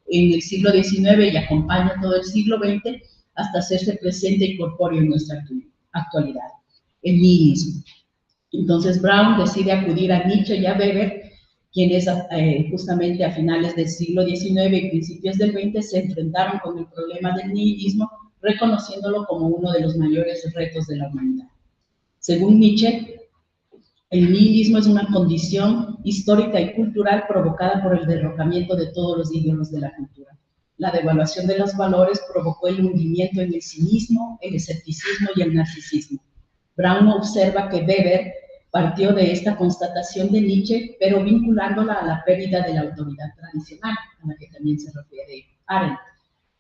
en el siglo XIX y acompaña todo el siglo XX hasta hacerse presente y corpóreo en nuestra actualidad, el nihilismo. Entonces Brown decide acudir a Nietzsche y a Weber, quienes justamente a finales del siglo XIX y principios del XX se enfrentaron con el problema del nihilismo, reconociéndolo como uno de los mayores retos de la humanidad. Según Nietzsche, el nihilismo es una condición histórica y cultural provocada por el derrocamiento de todos los ídolos de la cultura. La devaluación de los valores provocó el hundimiento en el cinismo, el escepticismo y el narcisismo. Brown observa que Weber partió de esta constatación de Nietzsche, pero vinculándola a la pérdida de la autoridad tradicional, a la que también se refiere Arendt,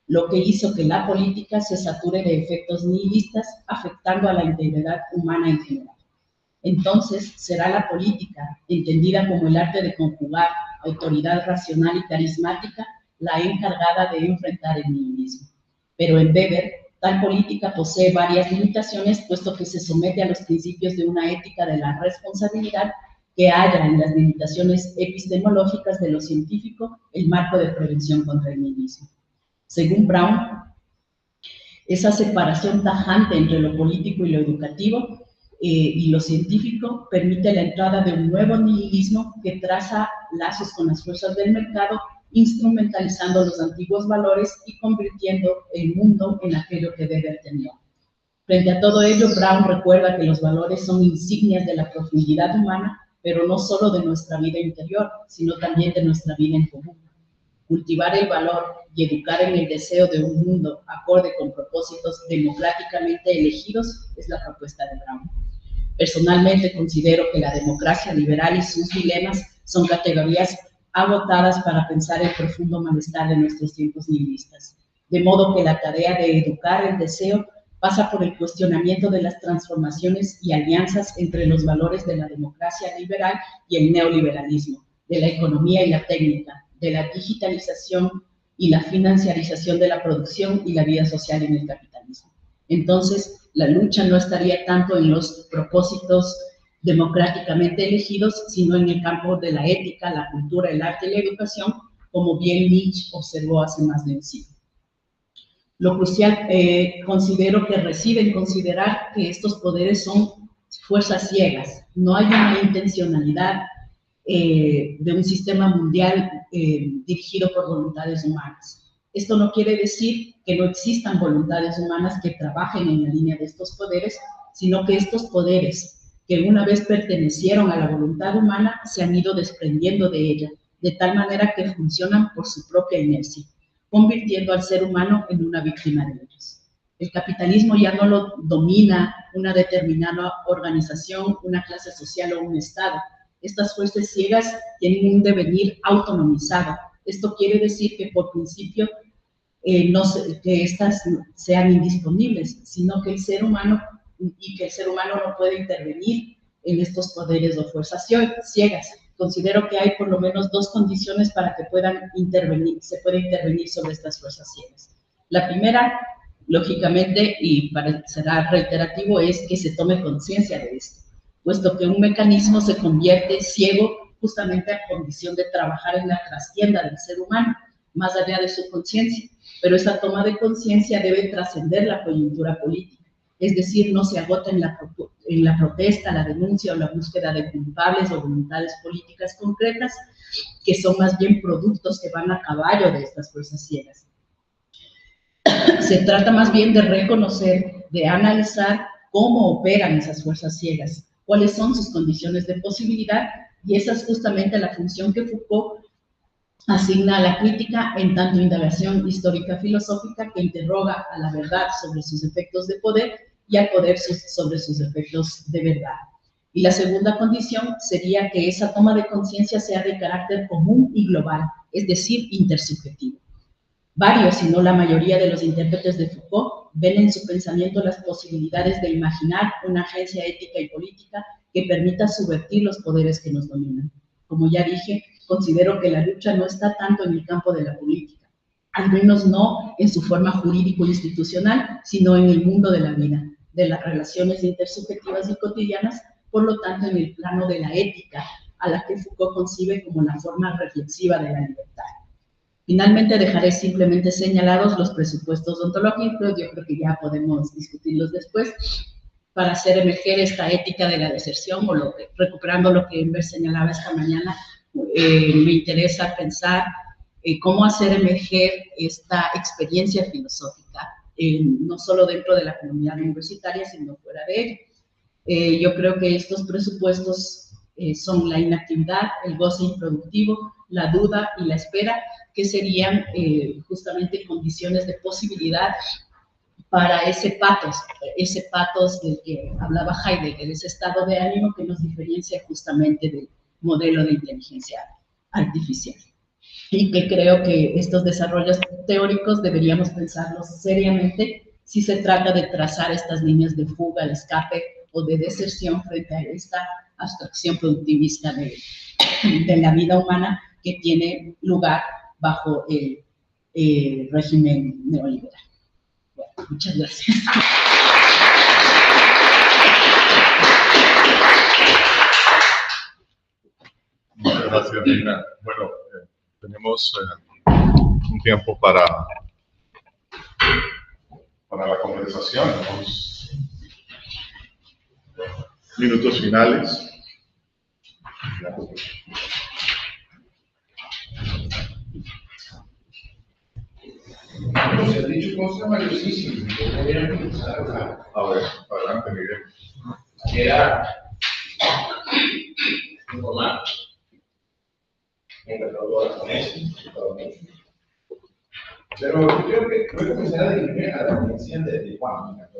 lo que hizo que la política se sature de efectos nihilistas, afectando a la integridad humana en general. Entonces, será la política, entendida como el arte de conjugar autoridad racional y carismática, la encargada de enfrentar el nihilismo. Pero en Weber, tal política posee varias limitaciones, puesto que se somete a los principios de una ética de la responsabilidad que halla en las limitaciones epistemológicas de lo científico el marco de prevención contra el nihilismo. Según Brown, esa separación tajante entre lo político y lo educativo y lo científico permite la entrada de un nuevo nihilismo que traza lazos con las fuerzas del mercado, instrumentalizando los antiguos valores y convirtiendo el mundo en aquello que Weber temió. Frente a todo ello, Brown recuerda que los valores son insignias de la profundidad humana, pero no solo de nuestra vida interior, sino también de nuestra vida en común. Cultivar el valor y educar en el deseo de un mundo acorde con propósitos democráticamente elegidos es la propuesta de Brown. Personalmente considero que la democracia liberal y sus dilemas son categorías agotadas para pensar el profundo malestar de nuestros tiempos nihilistas. De modo que la tarea de educar el deseo pasa por el cuestionamiento de las transformaciones y alianzas entre los valores de la democracia liberal y el neoliberalismo, de la economía y la técnica, de la digitalización y la financiarización de la producción y la vida social en el capitalismo. Entonces, la lucha no estaría tanto en los propósitos democráticamente elegidos, sino en el campo de la ética, la cultura, el arte y la educación, como bien Nietzsche observó hace más de un siglo. Lo crucial considero que reside en considerar que estos poderes son fuerzas ciegas, no hay una intencionalidad de un sistema mundial dirigido por voluntades humanas. Esto no quiere decir que no existan voluntades humanas que trabajen en la línea de estos poderes, sino que estos poderes, que una vez pertenecieron a la voluntad humana, se han ido desprendiendo de ella, de tal manera que funcionan por su propia inercia, convirtiendo al ser humano en una víctima de ellos. El capitalismo ya no lo domina una determinada organización, una clase social o un Estado. Estas fuerzas ciegas tienen un devenir autonomizado. Esto quiere decir que por principio que estas sean indisponibles, sino que el ser humano no puede intervenir en estos poderes o fuerzas ciegas. Considero que hay por lo menos dos condiciones para que se pueda intervenir sobre estas fuerzas ciegas. La primera, lógicamente, y será reiterativo, es que se tome conciencia de esto, puesto que un mecanismo se convierte ciego justamente a condición de trabajar en la trastienda del ser humano, más allá de su conciencia. Pero esa toma de conciencia debe trascender la coyuntura política, es decir, no se agota en la protesta, la denuncia o la búsqueda de culpables o voluntades políticas concretas, que son más bien productos que van a caballo de estas fuerzas ciegas. Se trata más bien de reconocer, de analizar cómo operan esas fuerzas ciegas, cuáles son sus condiciones de posibilidad, y esa es justamente la función que Foucault asigna a la crítica en tanto indagación histórica filosófica que interroga a la verdad sobre sus efectos de poder y al poder sobre sus efectos de verdad. Y la segunda condición sería que esa toma de conciencia sea de carácter común y global, es decir, intersubjetivo. Varios, si no la mayoría de los intérpretes de Foucault, ven en su pensamiento las posibilidades de imaginar una agencia ética y política que permita subvertir los poderes que nos dominan. Como ya dije, considero que la lucha no está tanto en el campo de la política, al menos no en su forma jurídico-institucional, sino en el mundo de la vida, de las relaciones intersubjetivas y cotidianas, por lo tanto en el plano de la ética, a la que Foucault concibe como la forma reflexiva de la libertad. Finalmente dejaré simplemente señalados los presupuestos ontológicos, yo creo que ya podemos discutirlos después, para hacer emerger esta ética de la deserción, o recuperando lo que Enver señalaba esta mañana, me interesa pensar cómo hacer emerger esta experiencia filosófica, no solo dentro de la comunidad universitaria, sino fuera de ella. Yo creo que estos presupuestos son la inactividad, el goce improductivo, la duda y la espera, que serían justamente condiciones de posibilidad para ese patos del que hablaba Heidegger, ese estado de ánimo que nos diferencia justamente del modelo de inteligencia artificial. Y que creo que estos desarrollos teóricos deberíamos pensarlos seriamente si se trata de trazar estas líneas de fuga, de escape o de deserción frente a esta abstracción productivista de la vida humana que tiene lugar bajo el régimen neoliberal. Bueno, muchas gracias. Muchas gracias, Nina. Bueno, tenemos un tiempo para la conversación, unos minutos finales. Se han dicho cosas valiosísimas. Yo voy a empezar a hablar. A ver, adelante, Miguel. Era informar. Me encantó toda la ponencia, pero yo creo que voy a comenzar a dirigirme a la ponencia de Juan, me encantó.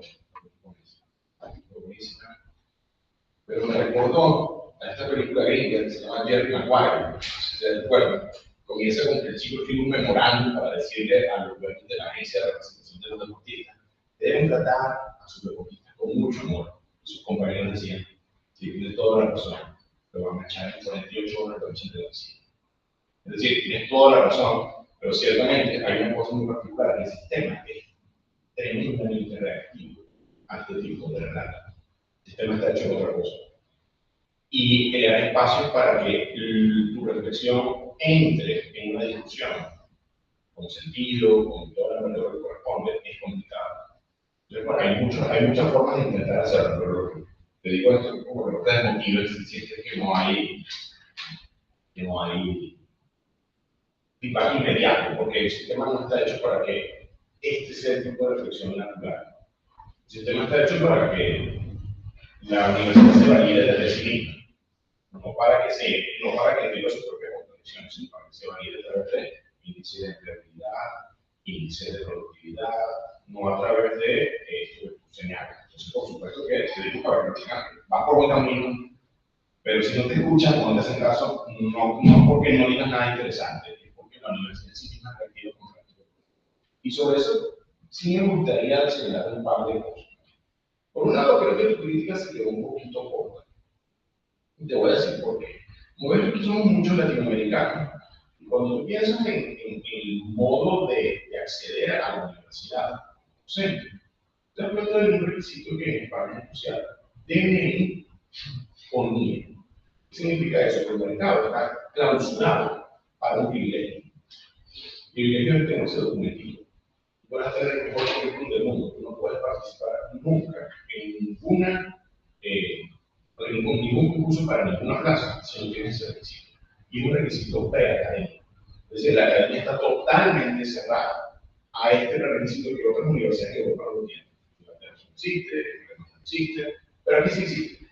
Pero me recordó a esta película gringa que se llama Jerry Maguire, si se recuerdan. Comienza con que el chico escribe un memorándum para decirle a los dueños de la agencia de representación de los deportistas que deben tratar a sus deportistas con mucho amor. Sus compañeros decían, sí, tienes toda la razón, pero van a echar en 48 horas de 82. Es decir, tienes toda la razón, pero ciertamente hay una cosa muy particular en el sistema, que tenemos un movimiento reactivo a este tipo de relatos. El sistema está hecho de otra cosa. Y crear espacios para que tu reflexión entre en una discusión con sentido, con toda la manera que corresponde, es complicado. Entonces, bueno, hay muchas formas de intentar hacerlo, pero te digo esto como que no te desmotives si sientes que no hay feedback inmediato, porque el sistema no está hecho para que este sea el tipo de reflexión natural. El sistema está hecho para que la universidad se valide desde sí misma, no para que tenga sus propias contradicciones, sino para que se valide a través de índice de empleabilidad, índice de productividad, no a través de esto que tú señalas. Entonces, por supuesto que digo para practicar, va por buen camino, pero si no te escuchan o no te hacen caso, no porque no digas nada interesante, es porque la universidad sí misma ha perdido con esto. Y sobre eso, sí me gustaría señalar un par de cosas. Por un lado, creo que tu crítica se quedó un poquito corta. Y te voy a decir por qué. Como ves, aquí somos muchos latinoamericanos. Y cuando tú piensas en el modo de acceder a la universidad, docente, te das cuenta de un requisito que en España es social. DNI o NIE. ¿Qué significa eso? Que el mercado está clausurado para un privilegio. El privilegio es que no se documentó. Puedes hacer el mejor currículum del mundo, tú no puedes participar nunca en ningún concurso para ninguna plaza si no tienes ese requisito. Y es un requisito preacadémico. Es decir, la academia está totalmente cerrada a este requisito que otras universidades de Europa no tienen. Inglaterra no existe, no existe, pero aquí sí existe.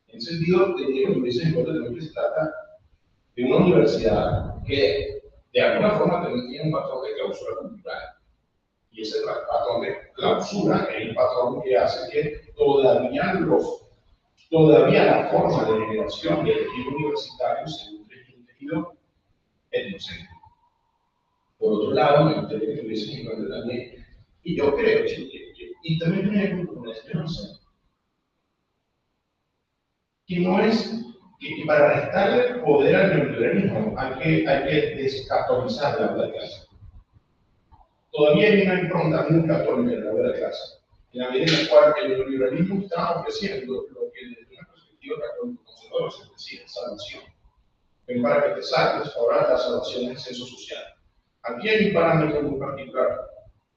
En ese sentido, tenía que tuviese en cuenta también que se trata de una universidad que de alguna forma también tiene un patrón de clausura cultural. Y ese patrón de clausura es el patrón que hace que todavía la forma de generación del tejido universitario se nutre en un tejido etnocéntrico. Por otro lado, me gustaría que tuviesen en cuenta también, y yo creo y también tenía una esperanza, que no es que para restarle poder al neoliberalismo hay que descatolizar la aula de clase. Todavía hay una impronta muy católica en la aula de clase, en la medida en la cual el neoliberalismo está ofreciendo lo que desde una perspectiva católica conservadora se decía salvación. Ven para que te salves, ahora la salvación es el censo social. Aquí hay un parámetro muy particular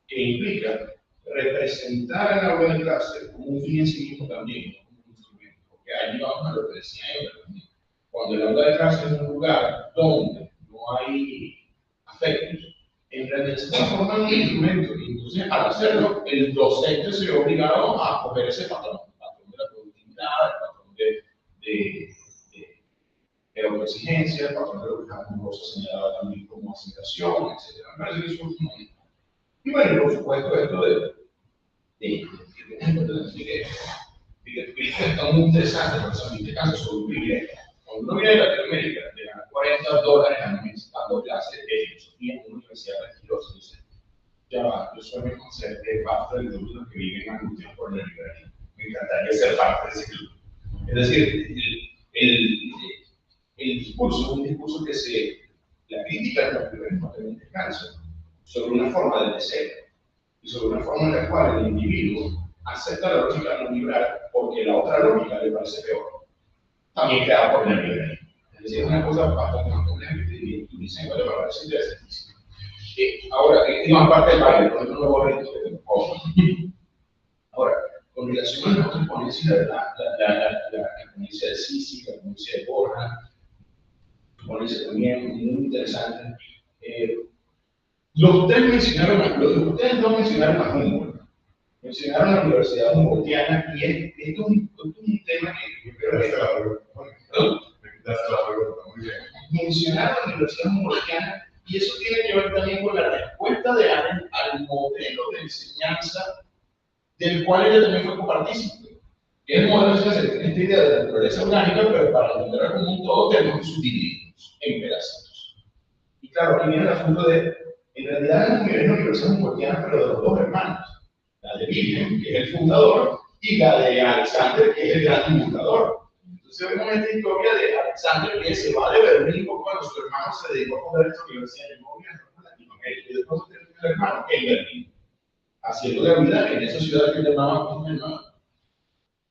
que implica representar a la aula de clase como un fin en sí mismo también, como un instrumento. Porque ahí vamos a lo que decía yo también. Cuando el aula de clase es un lugar donde no hay afectos, en realidad se transforma en un instrumento. Y entonces, al hacerlo, el docente se ve obligado a coger ese patrón, el patrón de la productividad, el patrón de autoexigencia, el patrón de lo que Rosa señalaba también como aceptación, etc. Me parece que eso es fundamental. Y bueno, por supuesto, esto de que tu crítica está muy interesante, pero eso me cansa sobre un privilegio. Cuando uno viene de Latinoamérica, le gana $40 al mes dando clases de filosofía en una universidad prestigiosa, dice, ya va, yo soy mejor ser parte del grupo de los que viven angustiados por la libertad. Me encantaría ser parte de ese club. Es decir, el discurso es un discurso que la crítica de los liberalismos también descansa sobre una forma de deseo y sobre una forma en la cual el individuo acepta la lógica no liberal porque la otra lógica le parece peor, también creada por el neoliberalismo. Es decir, es una cosa bastante más compleja que te diría, tú dices, bueno, me parece interesantísimo. Ahora, más parte del baile, por ejemplo, no voy a decir que tengo. Ahora, con relación a las otras ponencias, la ponencia de Sisi, la ponencia de Borja, ponencia también muy interesante. Ustedes no mencionaron a Humboldt, mencionaron a la Universidad Humboldtiana y esto es un tema que yo creo que es la pregunta. Muy bien. Mencionaron a la Universidad Humboldtiana y eso tiene que ver también con la respuesta de Arendt al modelo de enseñanza del cual ella también fue copartícipe. Que es el modelo de enseñanza que tiene esta idea de la naturaleza orgánica, pero para entenderla como un todo tenemos que subdividirnos en pedacitos. Y claro, aquí viene el asunto de, en realidad es una universidad humboldtiana, pero de los dos hermanos. La de Wilhelm, que es el fundador, y la de Alexander, que es el gran divulgador. Entonces vemos esta historia de Alexander que se va de Berlín cuando su hermano se dedicó a fundar esta universidad en Latinoamérica, y después tiene un hermano en Berlín, haciendo la vida en esa ciudad que llamaban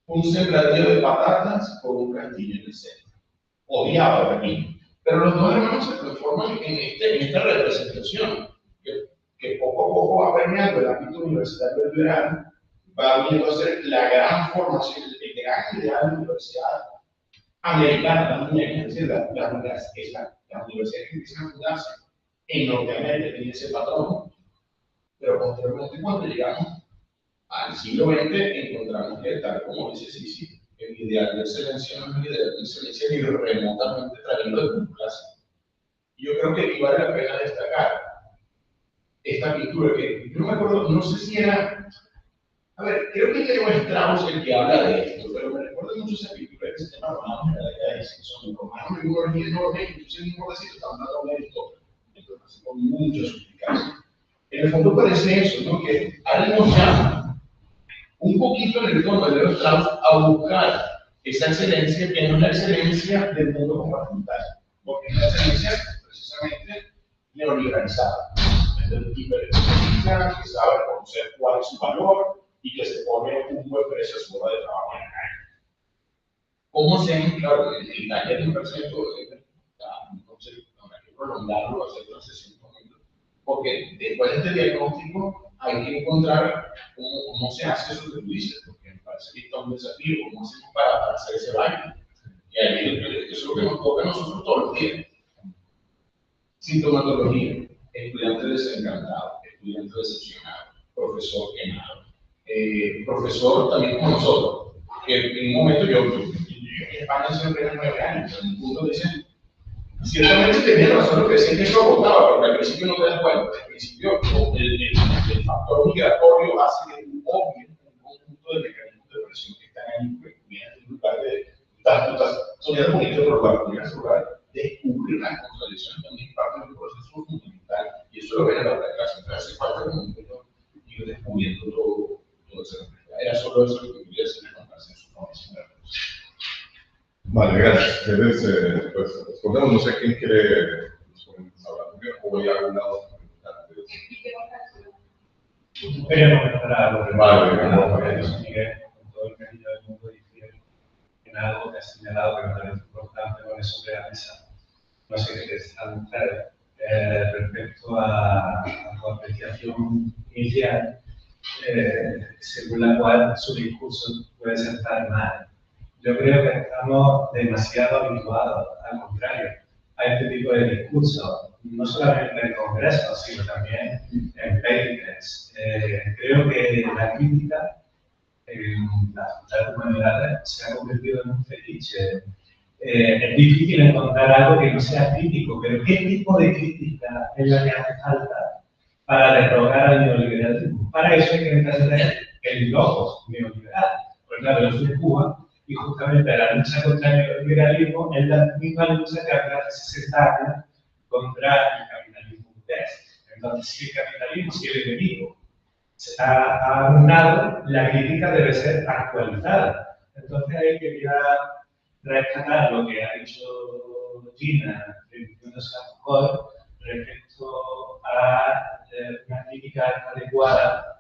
un sembradío de patatas con un castillo en el centro. Odiaba Berlín. Pero los dos hermanos se transforman en esta representación que poco a poco va permeando el ámbito universitario liberal, va viendo a ser la gran formación, el gran ideal de la universidad americana también, es decir, las universidades que empiezan a fundarse en Norteamérica tienen ese patrón, pero posteriormente cuando llegamos al siglo XX encontramos que, tal como dice Sisi, el ideal de excelencia no es un ideal de excelencia ni remotamente traído de un clásico. Yo creo que aquí vale la pena destacar esta pintura que yo no me acuerdo, no sé si era, a ver, creo que Leo Strauss el que habla de esto, pero me recuerda mucho esa pintura que se llama Romanos en la década de son romanos en un orden enorme, entonces en un bordecito está hablando de Aristóteles, entonces con mucha suplicación. En el fondo parece eso, ¿no? Que alguien nos llama un poquito en el fondo de Leo Strauss a buscar esa excelencia que no es la excelencia del mundo compartimentario, porque es la excelencia precisamente neoliberalizada, es del hipereconomista que sabe reconocer cuál es su valor y que se pone un buen precio a su hora de trabajo en la calle. ¿Cómo se claro, el taller de un percento entonces habrá que prolongarlo, hacer una sesión con ellos, porque después de este diagnóstico hay que encontrar cómo se hace eso que tú dices, porque me parece que está un desafío, cómo hacemos para hacer ese baile. Y ahí eso es lo que nos toca a nosotros todos los días. Sintomatología, estudiante desencantado, estudiante decepcionado, profesor quemado, profesor también como nosotros, que en un momento yo en España siempre era 9 años, en un punto dicen, ciertamente tenía razón lo que decían que eso agotaba, porque al principio no te das cuenta, al principio el factor migratorio hace que tú obvies un conjunto de mecanismos de presión que están ahí, pues vienes en lugar de, estás soñando con este otro lugar, vienes en lugar de descubrir las contradicciones también parte de un proceso fundamental, y eso lo ven en la otra clase, entonces hace falta como un poco ir descubriendo todo ese reflejo. Era solo eso lo que quería decir en comparación con su formación. Vale, gracias. Pues respondemos, no sé quién quiere hablar primero o voy a algún lado. Quería comentar algo que Miguel, con todo el cariño del mundo, decir en algo que ha señalado que me parece importante poner sobre la mesa. No sé qué es respecto a tu apreciación inicial, según la cual su discurso puede ser tan mal. Yo creo que estamos demasiado habituados, al contrario, a este tipo de discurso, no solamente en congresos, sino también en papers. Creo que la crítica en las Facultades de Humanidades se ha convertido en un fetiche. Es difícil encontrar algo que no sea crítico, pero ¿qué tipo de crítica es la que hace falta para derrogar al neoliberalismo? Para eso hay que entender el logos neoliberal. Porque claro, yo soy de Cuba, y justamente la lucha contra el neoliberalismo es la misma lucha que hace 60 años contra el capitalismo burgués. Entonces, si el capitalismo, si el enemigo ha abundado, la crítica debe ser actualizada. Entonces, ahí quería rescatar lo que ha dicho Gina, refiriéndose a Foucault, respecto a una crítica adecuada.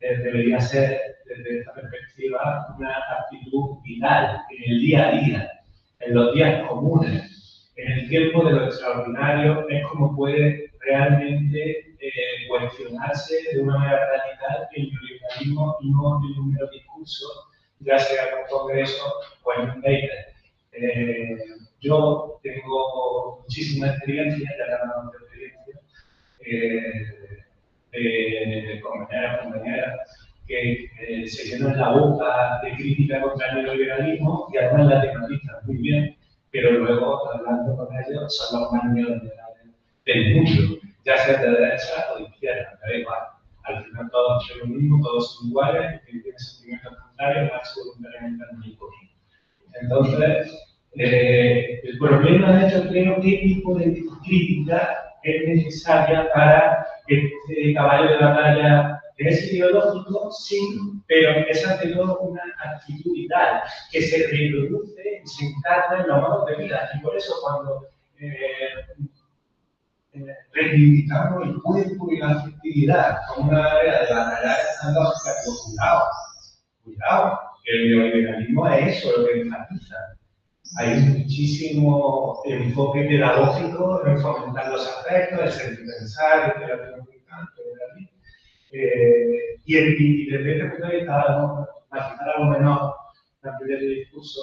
Debería ser, desde esta perspectiva, una actitud vital en el día a día, en los días comunes, en el tiempo de lo extraordinario, es como puede realmente cuestionarse de una manera radical el neoliberalismo y no en un mero discurso, ya sea en un congreso o en un paper. Yo tengo muchísima experiencia, ya hablamos de experiencia, compañeras que se llenan la boca de crítica contra el neoliberalismo y además la tematizan muy bien, pero luego hablando con ellos son los más neoliberales del mundo, ya sea de derecha o de izquierda, da igual. Al final todos son lo mismo, todos son iguales, y tienen sentimientos contrarios, más voluntariamente al mismo. Entonces, el problema es, yo creo, qué tipo de crítica es necesaria para este caballo de batalla que es ideológico, sí, pero es ante todo una actitud vital que se reproduce y se encarna en los modos de vida. Y por eso cuando reivindicamos el cuerpo y la afectividad como una manera de batallar esta lógica, cuidado, que el neoliberalismo es eso lo que enfatiza. Hay muchísimo enfoque pedagógico en fomentar los afectos, el sentimentalizar, el terapéutico, y desde este punto de vista, para citar algo menor antes del discurso,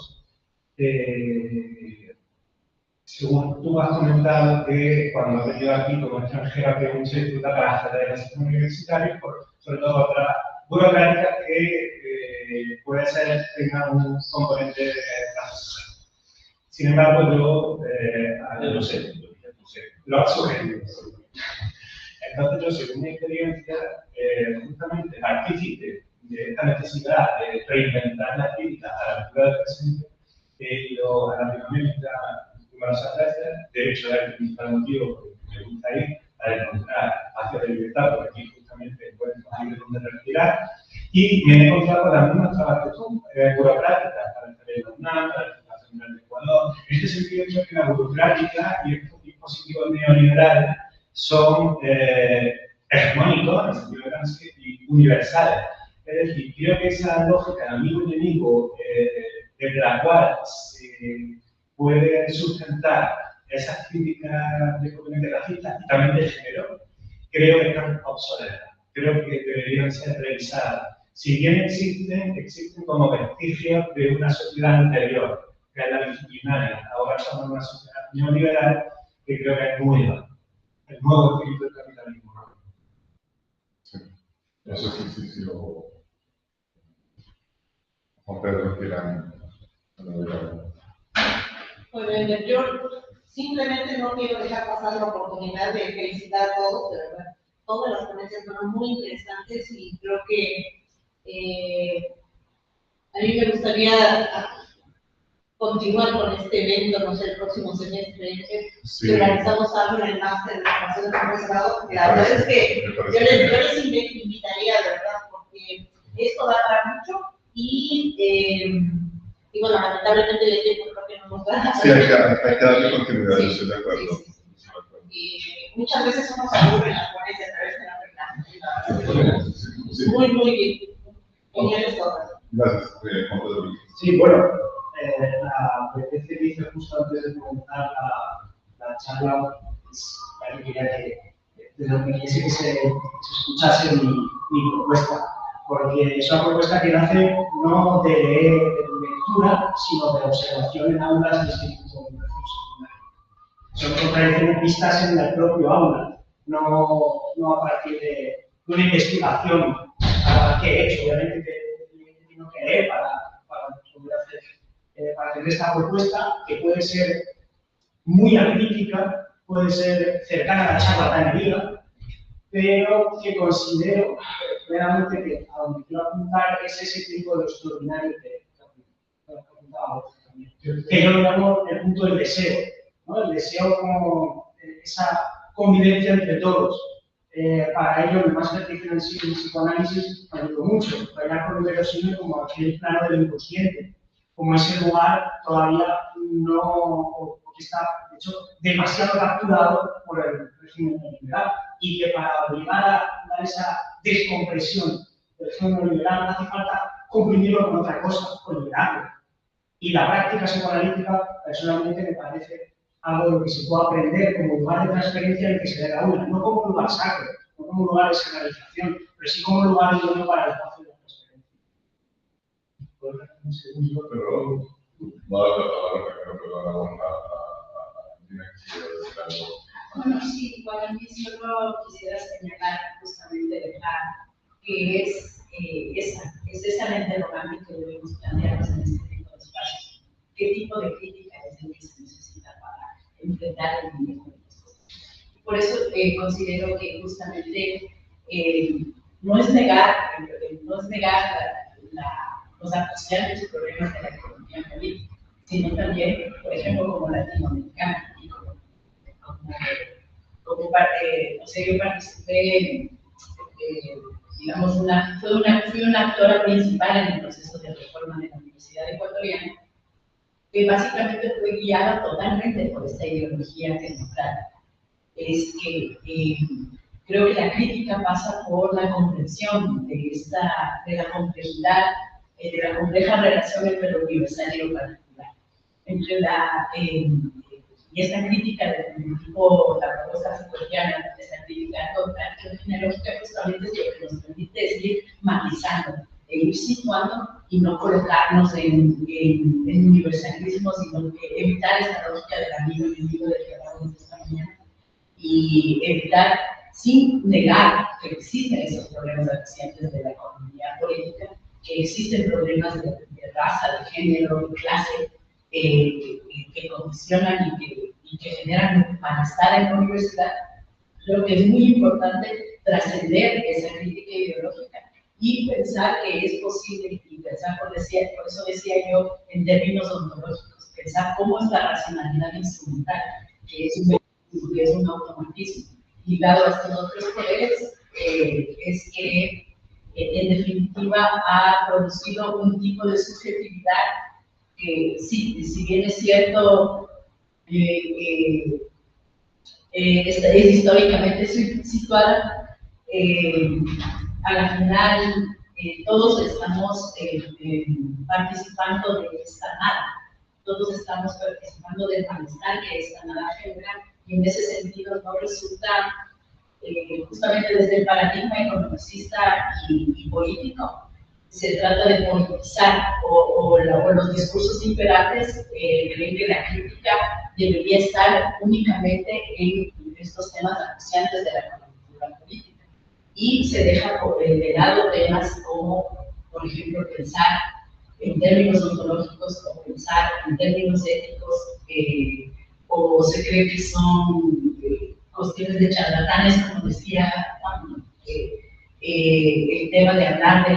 según tú has comentado que cuando has venido aquí como extranjera que mucha dificultad para acceder al sistema universitario, sobre todo otras burocráticas que puede ser tengan un componente de social. Sin embargo, yo lo sé, lo has sugerido. Entonces yo, según mi experiencia, justamente partícipe de esta necesidad de reinventar la crítica a la altura del presente, he ido a Latinoamérica numerosas veces. De hecho, es el principal motivo por el que me gusta ir, para encontrar espacios de libertad, porque aquí justamente encuentro aire donde respirar. Y me he encontrado con las mismas trabas que tú, burocráticas, para el TELENORNAM, para la Central de Ecuador. En este sentido, creo que la burocrática y estos dispositivos neoliberales son hegemónicos, en el sentido de y universales. Es decir, creo que esa lógica de amigo-enemigo, desde la cual se pueden sustentar esas críticas de racistas y también de género, creo que están obsoletas. Creo que deberían ser revisadas. Si bien existen como vestigios de una sociedad anterior, que es la disciplinaria. Ahora somos una sociedad neoliberal que creo que es nueva. El nuevo espíritu del capitalismo. Sí. Eso sí, Juan Pedro, quieran. Bueno, yo simplemente no quiero dejar pasar la oportunidad de felicitar a todos, de verdad. Todas las ponencias fueron muy interesantes y creo que a mí me gustaría continuar con este evento, no sé, el próximo semestre. Sí. Organizamos algo en el máster de formación de profesorado. La verdad es que yo les invitaría, de verdad, porque esto va a dar mucho y bueno, lamentablemente el tiempo creo que no nos da. Sí, hay que darle continuidad, yo estoy de acuerdo. Y muchas veces uno se aburre en las ponencias, a través de la verdad. Muy bien. Geniales todas. Gracias, Juan Pedro. Sí, bueno, la PPC que hice justo antes de comenzar la charla, pues, quería que desde que quisiese que se escuchase mi propuesta, porque es una propuesta que nace no de lectura, sino de observación en aulas de institutos de educación secundaria. Son contradicciones vistas en el propio aula, no a partir de una investigación que he hecho, obviamente que tengo que leer para poder hacer, para tener esta propuesta, que puede ser muy acrítica, puede ser cercana a la charlatanería, pero que considero realmente que a donde quiero apuntar es ese tipo de extraordinario que apuntaba también. Que yo lo llamo el punto del deseo, ¿no? El deseo como esa convivencia entre todos. Para ello, el máster que hice en psicoanálisis me ayudó mucho, bailar por el verosímil como aquel plano del inconsciente, como ese lugar todavía no, que está, de hecho, demasiado capturado por el régimen neoliberal, y que para obligar a dar esa descompresión del régimen neoliberal hace falta comprimirlo con otra cosa, con liberarlo. Y la práctica psicoanalítica, personalmente, me parece algo de lo que se puede aprender como lugar de transferencia en el que se dé la una, no como un lugar sacro, no como un lugar de señalización, pero sí como un lugar idóneo para el espacio de la transferencia. Un segundo, pero va a dar la palabra primero, pero Bueno, sí, igual a mí solo quisiera señalar justamente dejar que es esa la interrogante que debemos plantearnos en este tipo de espacios. ¿Qué tipo de crítica es el que se necesita para enfrentar el mismo de las cosas? Por eso considero que justamente no es negar los apreciables problemas de la economía política, sino también, por ejemplo, como latinoamericana, y como parte, o sea, yo participé, digamos, fui una actora principal en el proceso de reforma de la Universidad Ecuatoriana, que básicamente fue guiada totalmente por esta ideología que nos trata. Es que creo que la crítica pasa por la comprensión de la complejidad, de la compleja relación entre lo universal y lo particular. Entre y esta crítica del tipo, la propuesta freudiana, esta crítica genealógica, justamente es lo que nos permite decir matizando, ir situando y no colocarnos en universalismo, sino que evitar esta lógica del amigo y enemigo del que hablamos esta mañana, y evitar, sin negar que existen esos problemas recientes de la economía política, que existen problemas de raza, de género, de clase, que condicionan y que generan malestar en la universidad, Creo que es muy importante trascender esa crítica ideológica y pensar que es posible, y pensar, por eso decía yo, en términos ontológicos, pensar cómo es la racionalidad instrumental, que es un automatismo ligado a estos otros poderes, es que en definitiva ha producido un tipo de subjetividad que, sí, si bien es cierto, es históricamente situada, a la final todos estamos participando de esta nada, todos estamos participando del malestar que esta nada genera, y en ese sentido no resulta, justamente desde el paradigma economicista y político, se trata de politizar o los discursos imperantes creen que la crítica debería estar únicamente en estos temas acuciantes de la coyuntura política y se deja de lado temas como, por ejemplo, pensar en términos ontológicos o pensar en términos éticos, o se cree que son cuestiones de charlatanes, como decía Juan, el tema de hablar de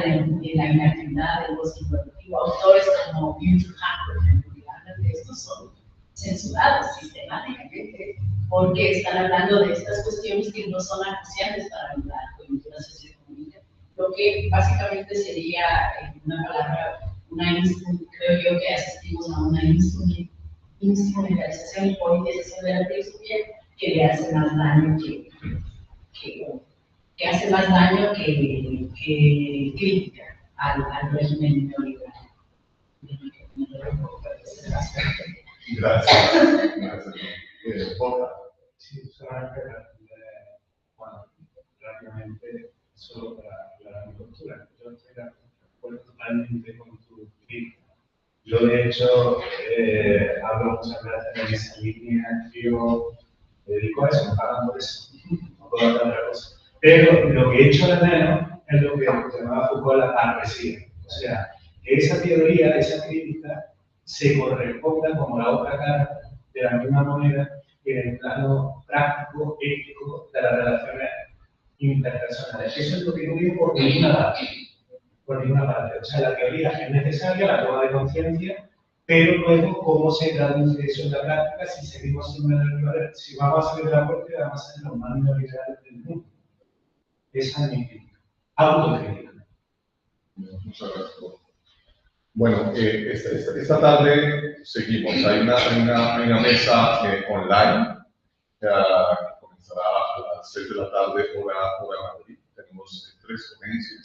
la inactividad del bosque productivo. Autores como Byung-Chul Han, por ejemplo, que hablan de esto, son censurados sistemáticamente porque están hablando de estas cuestiones que no son acuciantes para la coyuntura socioeconómica, lo que básicamente sería, en una palabra, creo yo que asistimos a una instrumentalización y politización de la filosofía que le hace más daño que hace más daño que crítica al régimen neoliberal. Gracias. Gracias. Sí, solamente bueno, rápidamente, solo para aclarar mi postura. Yo estoy de acuerdo totalmente con tu crítica. Yo, de hecho, hablo muchas veces en esa línea, yo me dedico a eso, me pagan por eso, no puedo hablar de otra cosa. Pero lo que echo de menos es lo que llamaba Foucault la parresía. O sea, que esa teoría, esa crítica, se corresponda como la otra cara de la misma moneda en el plano práctico, ético de las relaciones interpersonales. Eso es lo que no digo por ninguna parte. Por ninguna parte. O sea, la teoría es necesaria, la toma de conciencia, pero luego cómo se traduce eso en la práctica si seguimos siendo neoliberales. Si vamos a salir de la puerta, vamos a ser los más neoliberales del mundo. Esa es mi crítica. Autocrítica. Muchas gracias. Bueno, esta tarde seguimos. Hay una mesa online que comenzará a las 6 de la tarde, hora Madrid. Tenemos 3 ponencias.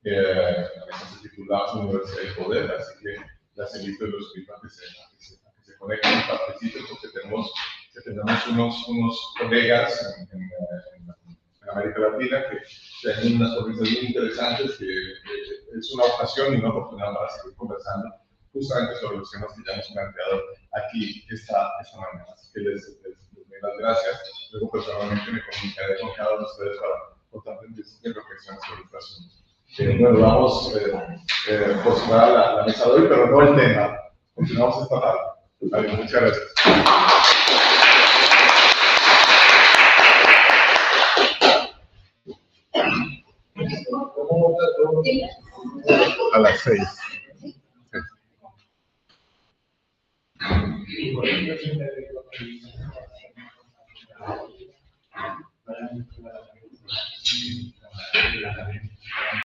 La mesa se titula Universidad y Poder, así que las invito a los que se conecten y participen, porque tenemos unos colegas en América Latina que tienen unas ponencias muy interesantes, que es una ocasión y una oportunidad para seguir conversando justamente sobre los temas que ya hemos planteado aquí esta mañana. Así que les doy las gracias. Luego personalmente me comunicaré con cada uno de ustedes para contarles mis reflexiones sobre este asunto. Bueno, vamos por cerrar la mesa de hoy, pero no el tema. Continuamos esta tarde. Vale, muchas gracias. A las 6. Sí.